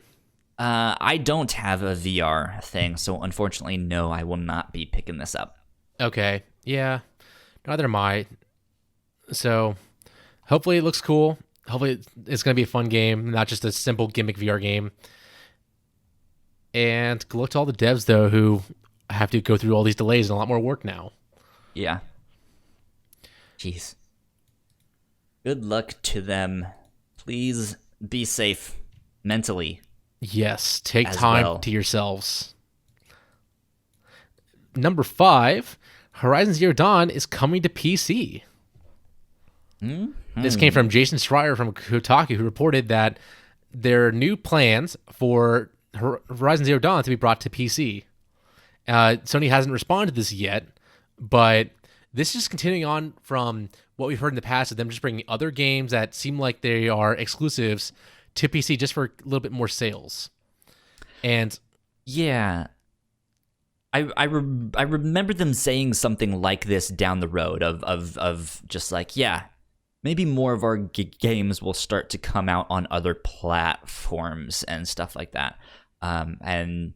I don't have a VR thing, so unfortunately, no, I will not be picking this up. Okay. Yeah. Neither am I. So, hopefully it looks cool. Hopefully it's going to be a fun game, not just a simple gimmick VR game. And good luck to all the devs, though, who have to go through all these delays and a lot more work now. Yeah. Jeez. Good luck to them. Please be safe mentally. Yes, take time well to yourselves. Number 5, Horizon Zero Dawn is coming to PC. This came from Jason Schreier from Kotaku, who reported that there are new plans for Horizon Zero Dawn to be brought to PC. Sony hasn't responded to this yet, but this is continuing on from what we've heard in the past of them just bringing other games that seem like they are exclusives to PC just for a little bit more sales. And yeah, I remember them saying something like this down the road of just like, yeah, maybe more of our games will start to come out on other platforms and stuff like that. And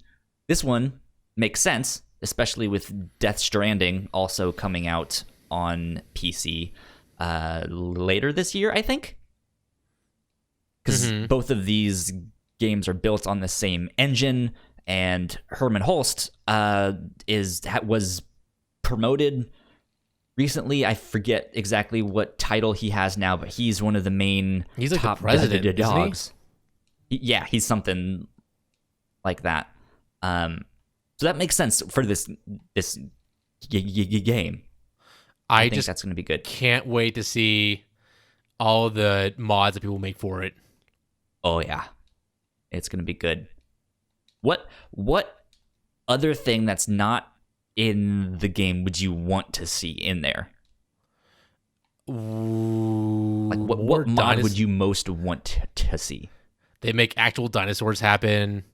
this one makes sense, especially with Death Stranding also coming out on PC later this year, I think. Because both of these games are built on the same engine, and Herman Holst was promoted recently. I forget exactly what title he has now, but he's one of the main he's like top the president, dogs. Yeah, he's something like that. So that makes sense for this game. I think that's going to be good. Can't wait to see all the mods that people make for it. Oh yeah, it's going to be good. What other thing that's not in the game would you want to see in there? Like what mod would you most want to see? They make actual dinosaurs happen,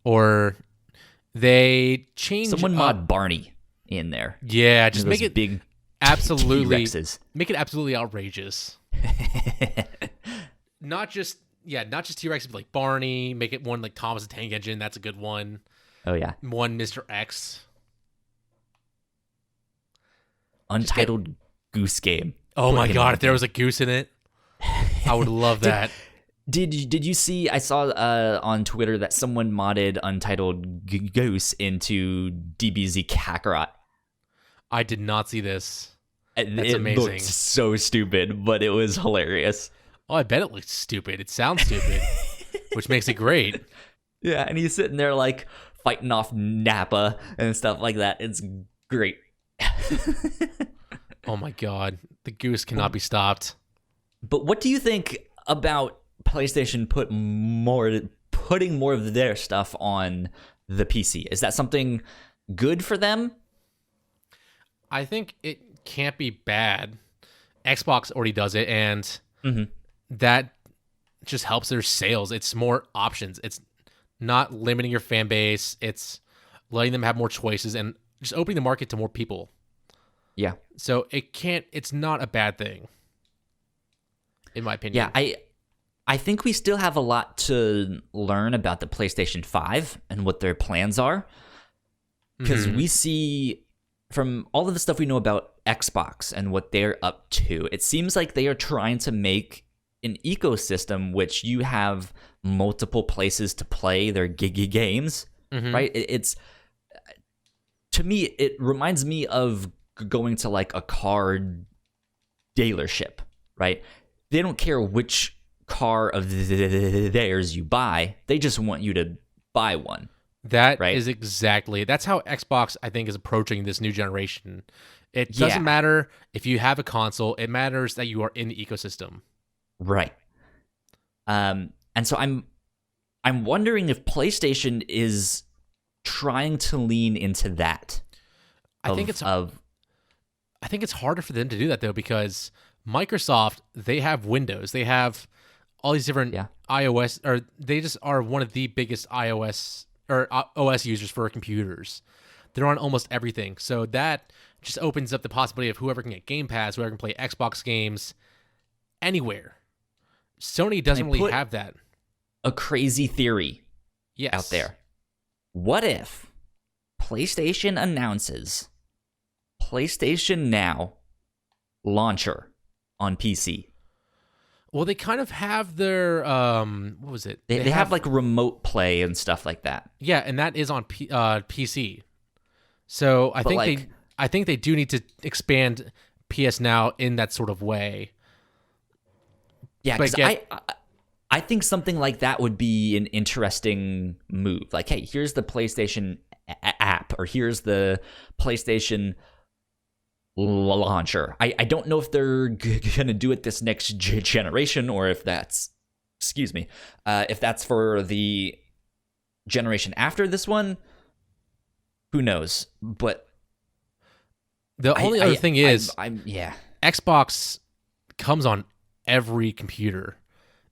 or they change. Someone mod Barney in there. Yeah, just make it big, absolutely T-Rexes. Make it absolutely outrageous. Not just T-Rex, but like Barney. Make it one like Thomas the Tank Engine. That's a good one. Oh yeah, one Mr. X. Untitled Goose Game. Oh my god, if there was a goose in it, I would love that. Did you see? I saw on Twitter that someone modded Untitled Goose into DBZ Kakarot. I did not see this. That's It amazing. looked so stupid, but it was hilarious. Oh, I bet it looks stupid. It sounds stupid, which makes it great. Yeah, and he's sitting there like fighting off Nappa and stuff like that. It's great. Oh my god, the goose cannot be stopped. But what do you think about PlayStation putting more of their stuff on the PC? Is that something good for them? I think it can't be bad. Xbox already does it, and that just helps their sales. It's more options. It's not limiting your fan base. It's letting them have more choices and just opening the market to more people. Yeah. So it's not a bad thing, in my opinion. Yeah, I think we still have a lot to learn about the PlayStation 5 and what their plans are. Because we see, from all of the stuff we know about Xbox and what they're up to, it seems like they are trying to make an ecosystem which you have multiple places to play their giggy games, right? It's, to me, it reminds me of going to like a car dealership, right? They don't care which car of theirs you buy. They just want you to buy one. That right? is that's how Xbox, I think, is approaching this new generation. It doesn't matter if you have a console. It matters that you are in the ecosystem. Right. And so I'm wondering if PlayStation is trying to lean into that. I think it's harder for them to do that though, because Microsoft, they have Windows, they have all these different iOS, or they just are one of the biggest iOS or OS users for computers. They're on almost everything, so that just opens up the possibility of whoever can get Game Pass, whoever can play Xbox games anywhere. Sony doesn't really have that. A crazy theory out there. What if PlayStation announces PlayStation Now launcher on PC? Well, they kind of have their what was it? They have like remote play and stuff like that. Yeah, and that is on PC. So I think they do need to expand PS Now in that sort of way. Yeah, because I think something like that would be an interesting move. Like, hey, here's the PlayStation app, or here's the PlayStation launcher. I don't know if they're gonna do it this next generation, or if that's if that's for the generation after this one. Who knows? But the only other thing is, yeah, Xbox comes on every computer.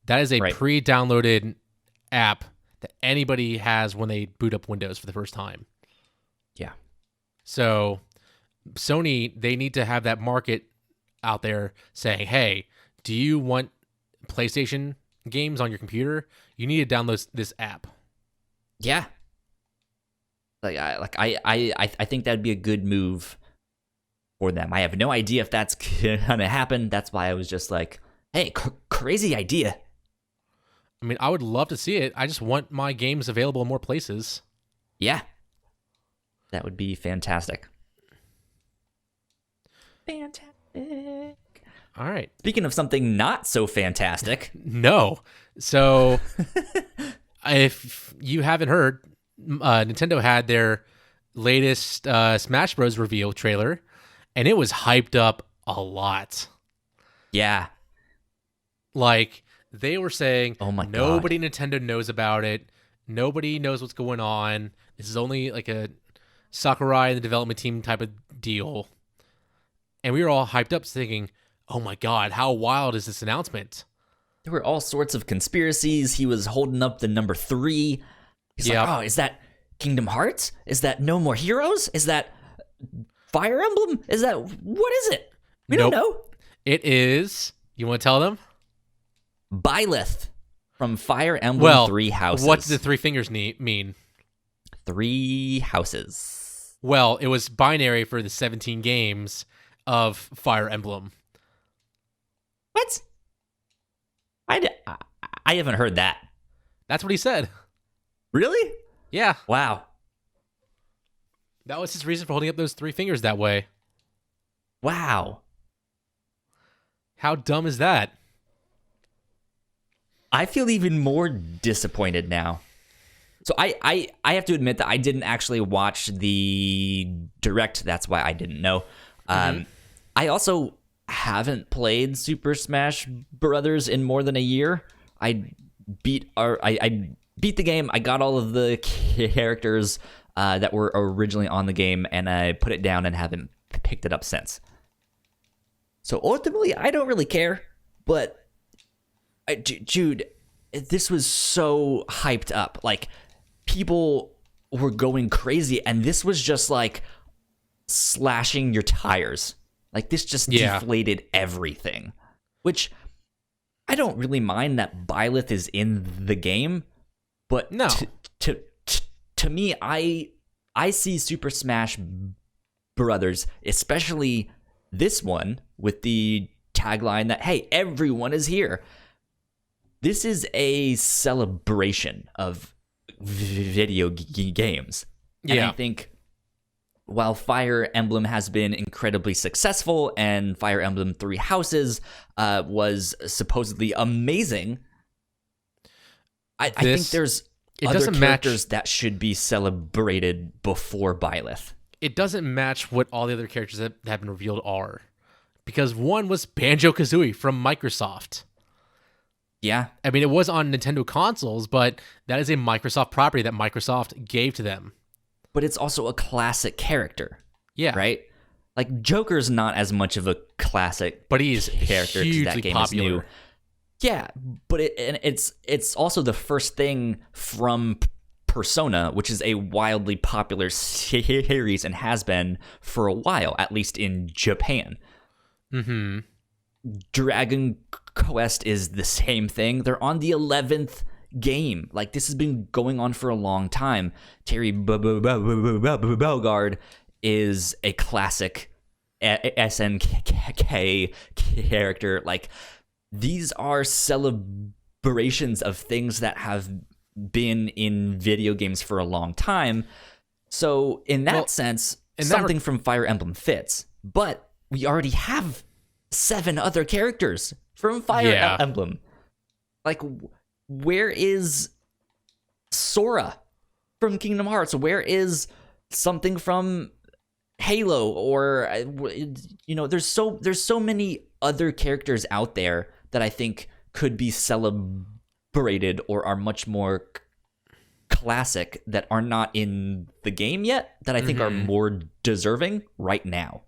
That is a pre-downloaded app that anybody has when they boot up Windows for the first time. Yeah. So Sony, they need to have that market out there saying, hey, do you want PlayStation games on your computer? You need to download this app. Yeah. I think that'd be a good move for them. I have no idea if that's gonna happen. That's why I was just like, hey, crazy idea. I mean, I would love to see it. I just want my games available in more places. Yeah. That would be fantastic. Fantastic. All right. Speaking of something not so fantastic. No. So, if you haven't heard, Nintendo had their latest Smash Bros. Reveal trailer, and it was hyped up a lot. Yeah. Like, they were saying, oh my God, nobody Nintendo knows about it. Nobody knows what's going on. This is only like a Sakurai and the development team type of deal. And we were all hyped up thinking, oh my God, how wild is this announcement? There were all sorts of conspiracies. He was holding up the number 3. He's like, oh, is that Kingdom Hearts? Is that No More Heroes? Is that Fire Emblem? Is that, what is it? We don't know. It is, you want to tell them? Byleth from Fire Emblem 3 Houses. What do the 3 fingers mean? 3 houses. Well, it was binary for the 17 games of Fire Emblem. What? I haven't heard that. That's what he said. Really? Yeah. Wow. That was his reason for holding up those 3 fingers that way. Wow. How dumb is that? I feel even more disappointed now. So I have to admit that I didn't actually watch the direct. That's why I didn't know. I also haven't played Super Smash Brothers in more than a year. I beat the game. I got all of the characters that were originally on the game, and I put it down and haven't picked it up since. So ultimately, I don't really care. But Jude, this was so hyped up. Like, people were going crazy, and this was just like slashing your tires. Like, this just deflated everything. Which, I don't really mind that Byleth is in the game, but no. To me, I see Super Smash Brothers, especially this one, with the tagline that, hey, everyone is here. This is a celebration of video games. And I think while Fire Emblem has been incredibly successful and Fire Emblem Three Houses was supposedly amazing, I think there's other characters that should be celebrated before Byleth. It doesn't match what all the other characters that have been revealed are. Because one was Banjo-Kazooie from Microsoft. Yeah. I mean, it was on Nintendo consoles, but that is a Microsoft property that Microsoft gave to them. But it's also a classic character. Yeah. Right? Like, Joker's not as much of a classic but he's character because that game popular. is new. Yeah, but it's also the first thing from Persona, which is a wildly popular series and has been for a while, at least in Japan. Mm-hmm. Dragon Quest is the same thing. They're on the 11th game. Like, this has been going on for a long time. Terry Bogard is a classic SNK character. Like, these are celebrations of things that have been in video games for a long time. So in that sense, something from Fire Emblem fits. But we already have 7 other characters from Fire Emblem. Like, where is Sora from Kingdom Hearts? Where is something from Halo? Or, you know, there's so many other characters out there that I think could be celebrated or are much more classic that are not in the game yet, that I think are more deserving right now.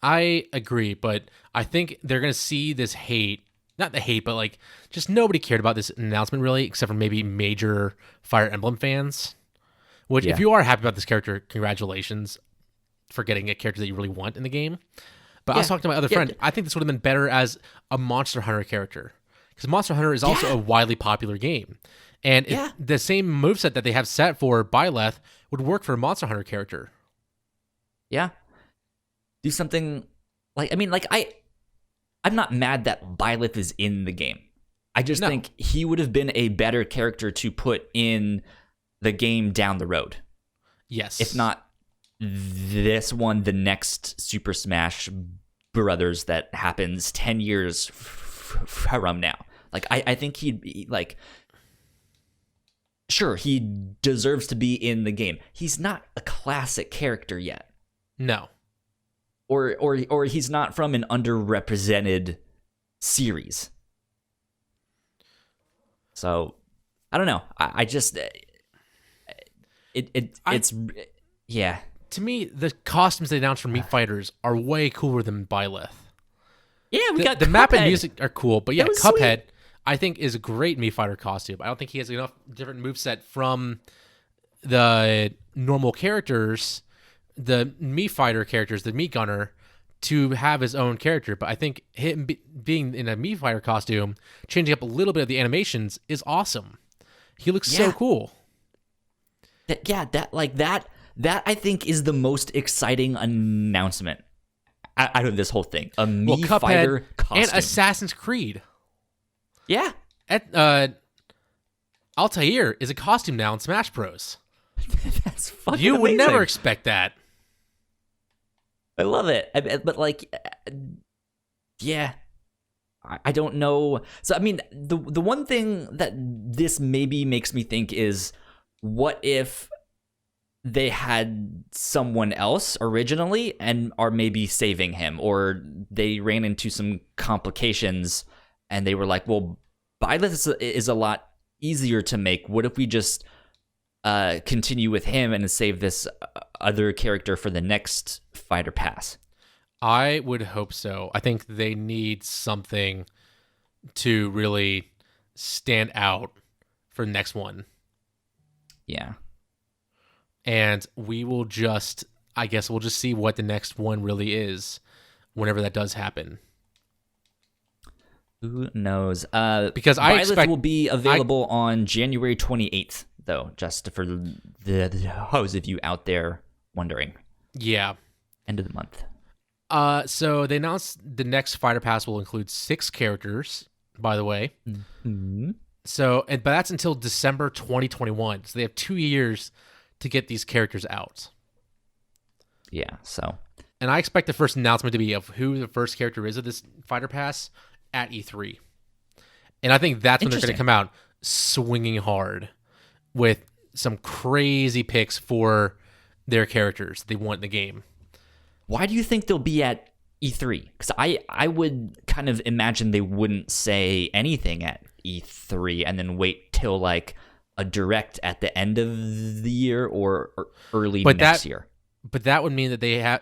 I agree, but I think they're going to see this hate, not the hate, but like just nobody cared about this announcement really, except for maybe major Fire Emblem fans, which if you are happy about this character, congratulations for getting a character that you really want in the game. But I was talking to my other friend. I think this would have been better as a Monster Hunter character, because Monster Hunter is also a widely popular game. And if the same moveset that they have set for Byleth would work for a Monster Hunter character. Yeah. Do something like, I mean, like, I'm not mad that Byleth is in the game. I just think he would have been a better character to put in the game down the road. Yes. If not this one, the next Super Smash Brothers that happens 10 years from now. Like, I think he'd be, like, sure, he deserves to be in the game. He's not a classic character yet. No. Or he's not from an underrepresented series. So, I don't know. I just it's yeah. To me, the costumes they announced for Meat Fighters are way cooler than Byleth. Yeah, we got the Cuphead. map and music are cool, but yeah, Cuphead sweet. I think is a great Meat Fighter costume. I don't think he has enough different moveset from the normal characters, the Meat Fighter characters, the Meat Gunner, to have his own character. But I think him being in a Meat Fighter costume, changing up a little bit of the animations is awesome. He looks so cool. That I think is the most exciting announcement out of this whole thing. A Meat Fighter costume. And Assassin's Creed. Yeah. Altair is a costume now in Smash Bros. That's fucking You would amazing. never expect that. I love it. But like, yeah. I don't know. So I mean, the one thing that this maybe makes me think is, what if they had someone else originally and are maybe saving him, or they ran into some complications and they were like, well, Byleth is a lot easier to make. What if we just continue with him and save this other character for the next fighter pass? I would hope so. I think they need something to really stand out for the next one. Yeah. And we'll just see what the next one really is whenever that does happen. Who knows? Because I Byleth expect will be available on January 28th, though, just for the those of you out there wondering. Yeah. End of the month. So they announced the next fighter pass will include 6 characters, by the way. Mm-hmm. But that's until December 2021. So they have 2 years to get these characters out. Yeah, so. And I expect the first announcement to be of who the first character is of this fighter pass at E3. And I think that's when they're going to come out swinging hard with some crazy picks for their characters they want in the game. Why do you think they'll be at E3? Because I would kind of imagine they wouldn't say anything at E3 and then wait till like a direct at the end of the year or early next year. But that would mean that they have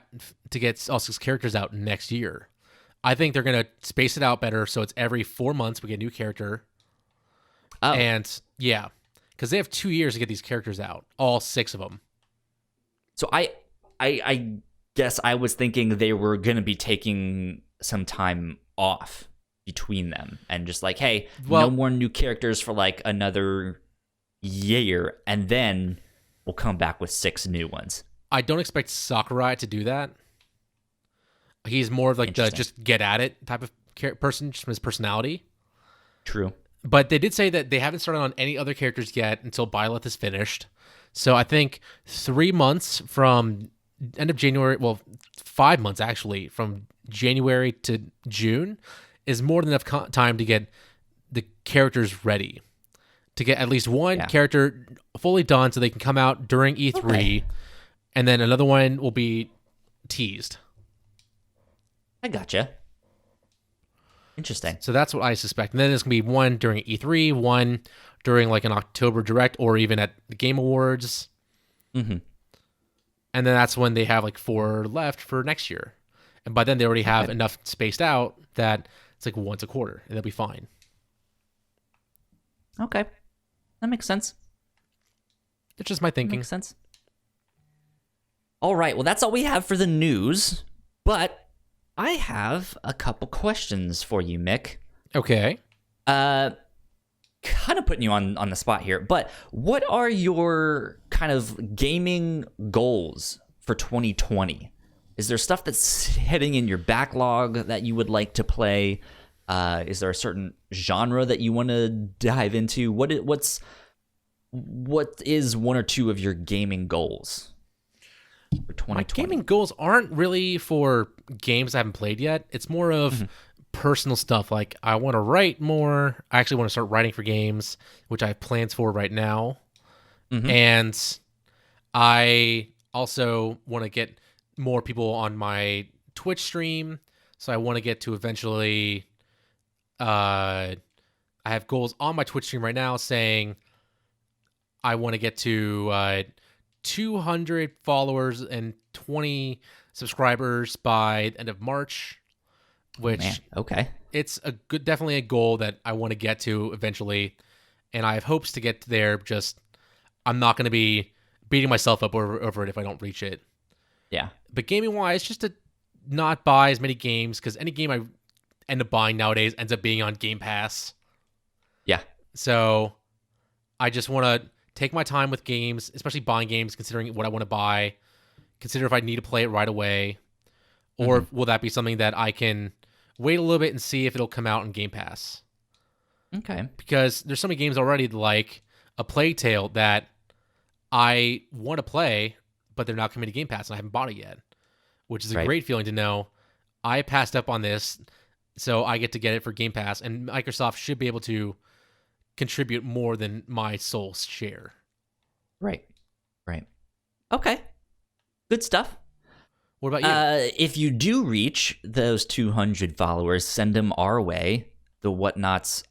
to get all 6 characters out next year. I think they're going to space it out better, so it's every 4 months we get a new character. Oh. And yeah, because they have 2 years to get these characters out, all 6 of them. So I guess I was thinking they were going to be taking some time off between them and just like, hey, no more new characters for like another year, and then we'll come back with 6 new ones. I don't expect Sakurai to do that. He's more of like the just get at it type of person, just from his personality. True. But they did say that they haven't started on any other characters yet until Byleth is finished. So I think 3 months from end of January, 5 months actually, from January to June is more than enough time to get the characters ready. To get at least one character fully done so they can come out during E3, okay. And then another one will be teased. I gotcha. Interesting. So that's what I suspect. And then there's going to be one during E3, one during like an October Direct, or even at the Game Awards. Mm-hmm. And then that's when they have like 4 left for next year. And by then they already have enough spaced out that it's like once a quarter, and they'll be fine. Okay. That makes sense. It's just my thinking. Makes sense. All right. Well, that's all we have for the news. But I have a couple questions for you, Mick. Okay. Kind of putting you on the spot here, but what are your kind of gaming goals for 2020? Is there stuff that's heading in your backlog that you would like to play? Is there a certain genre that you want to dive into? What is one or two of your gaming goals for 2020? My gaming goals aren't really for games I haven't played yet. It's more of personal stuff. Like I want to write more. I actually want to start writing for games, which I have plans for right now. And I also want to get more people on my Twitch stream. So I want to get to eventually... I have goals on my Twitch stream right now saying I want to get to 200 followers and 20 subscribers by the end of March, which it's definitely a goal that I want to get to eventually, and I have hopes to get there. Just I'm not going to be beating myself up over it if I don't reach it. Yeah, but gaming wise, just to not buy as many games, because any game I end up buying nowadays ends up being on Game Pass. Yeah. So I just want to take my time with games, especially buying games, considering what I want to buy, consider if I need to play it right away, or will that be something that I can wait a little bit and see if it'll come out on Game Pass. Okay. Because there's so many games already, like a Plague Tale, that I want to play, but they're not coming to Game Pass and I haven't bought it yet, which is a great feeling to know. I passed up on this So I get to get it for Game Pass, and Microsoft should be able to contribute more than my sole share. Right. Okay. Good stuff. What about you? If you do reach those 200 followers, send them our way. The Whatnauts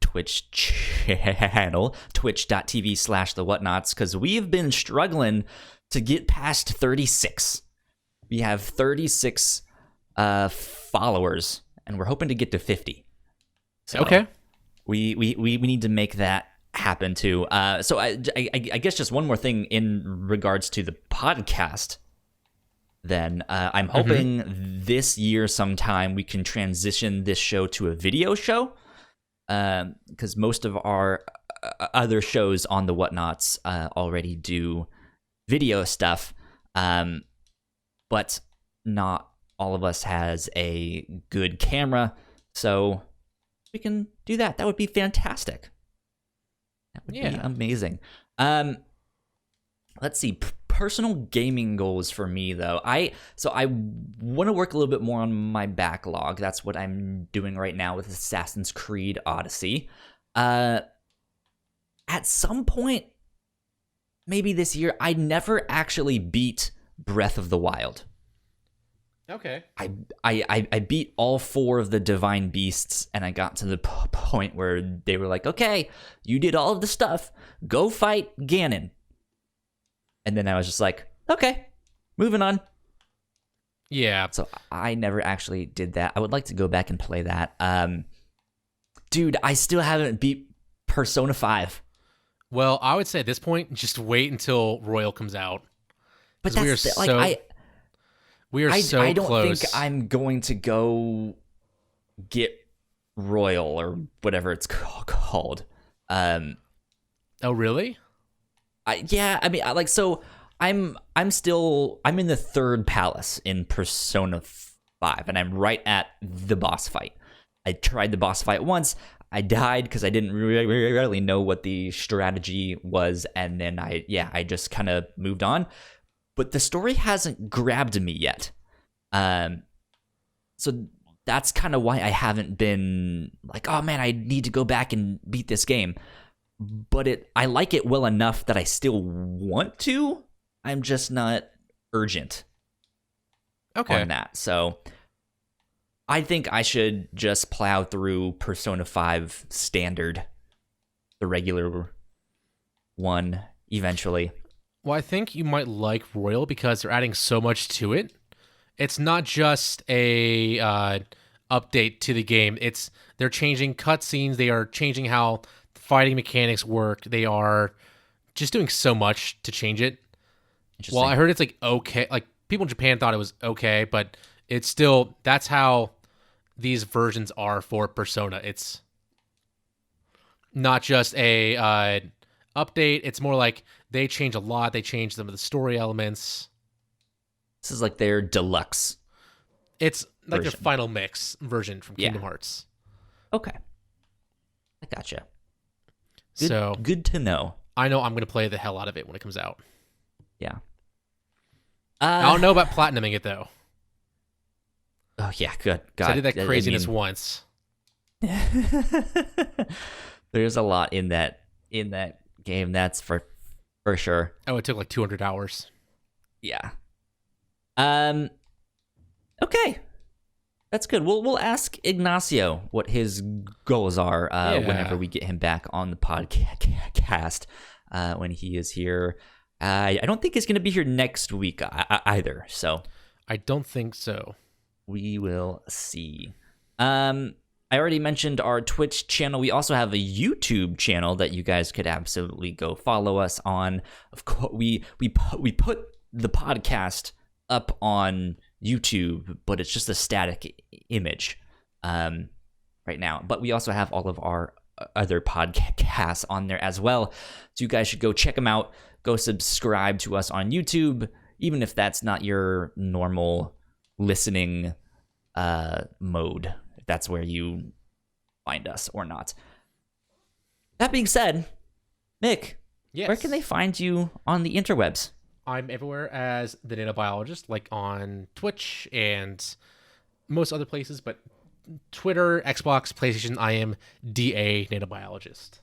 Twitch channel, twitch.tv/the Whatnauts, because we've been struggling to get past 36. We have 36 followers, and we're hoping to get to 50. So Okay. We need to make that happen too. So I guess just one more thing in regards to the podcast. Then I'm hoping this year sometime we can transition this show to a video show, because most of our other shows on the Whatnauts already do video stuff, but not all of us has a good camera, so we can do that. That would be fantastic. That would be amazing. Let's see. Personal gaming goals for me, though. I want to work a little bit more on my backlog. That's what I'm doing right now with Assassin's Creed Odyssey. At some point, maybe this year, I never actually beat Breath of the Wild. Okay. I beat all 4 of the divine beasts, and I got to the point where they were like, okay, you did all of the stuff. Go fight Ganon. And then I was just like, okay, moving on. Yeah. So I never actually did that. I would like to go back and play that. Dude, I still haven't beat Persona 5. Well, I would say at this point, just wait until Royal comes out. But that's we are so I don't close. think I'm going to go get Royal or whatever it's called. Oh, really? I'm in the 3rd palace in Persona 5, and I'm right at the boss fight. I tried the boss fight once. I died because I didn't really know what the strategy was, and then I just kind of moved on. But the story hasn't grabbed me yet. So that's kind of why I haven't been like, oh man, I need to go back and beat this game. But I like it well enough that I still want to. I'm just not urgent on that. So I think I should just plow through Persona 5 Standard, the regular one, eventually. Well, I think you might like Royal because they're adding so much to it. It's not just a update to the game. They're changing cutscenes. They are changing how fighting mechanics work. They are just doing so much to change it. Well, I heard it's like okay. Like people in Japan thought it was okay, but it's still, that's how these versions are for Persona. It's not just a update. It's more like they change a lot. They change some of the story elements. This is like their deluxe. It's like version. their final mix version from Kingdom Hearts. Okay. I gotcha. Good to know. I know I'm going to play the hell out of it when it comes out. Yeah. I don't know about platinuming it, though. Oh, yeah, good. God, I did that craziness once. There's a lot in that game, that's for sure. Oh, it took like 200 hours. Yeah. Okay. That's good. We'll ask Ignacio what his goals are whenever we get him back on the podcast when he is here. I don't think he's going to be here next week either. So I don't think so. We will see. I already mentioned our Twitch channel. We also have a YouTube channel that you guys could absolutely go follow us on. Of course, we put the podcast up on YouTube, but it's just a static image right now. But we also have all of our other podcasts on there as well. So you guys should go check them out. Go subscribe to us on YouTube, even if that's not your normal listening mode. If that's where you find us or not. That being said, Mick, where can they find you on the interwebs? I'm everywhere as the nanobiologist, like on Twitch and most other places, but Twitter, Xbox, PlayStation, I am DA Nanobiologist.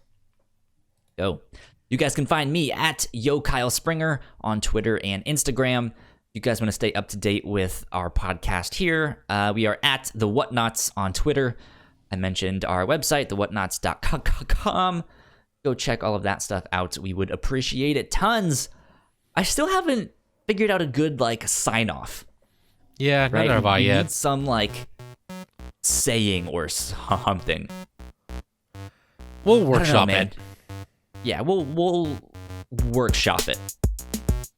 Go. You guys can find me at YoKyleSpringer on Twitter and Instagram. You guys want to stay up to date with our podcast here, we are at the Whatnauts on Twitter. I mentioned our website, thewhatnauts.com. Go check all of that stuff out. We would appreciate it tons. I still haven't figured out a good sign off. Yeah, right? neither have I yet. Need some saying or something. We'll workshop man. it. Yeah, we'll workshop it.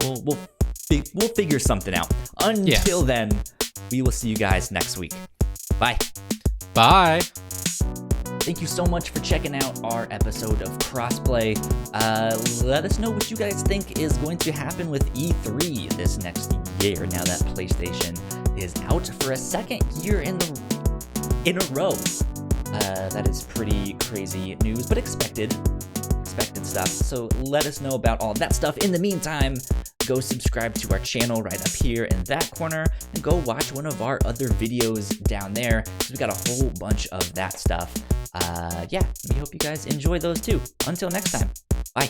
We'll figure something out. Until then, we will see you guys next week. Bye. Bye. Thank you so much for checking out our episode of Crossplay. Let us know what you guys think is going to happen with E3 this next year, now that PlayStation is out for a second year in a row. That is pretty crazy news, but expected stuff. So let us know about all that stuff. In the meantime, go subscribe to our channel right up here in that corner, and go watch one of our other videos down there, because we got a whole bunch of that stuff. We hope you guys enjoy those too. Until next time, bye.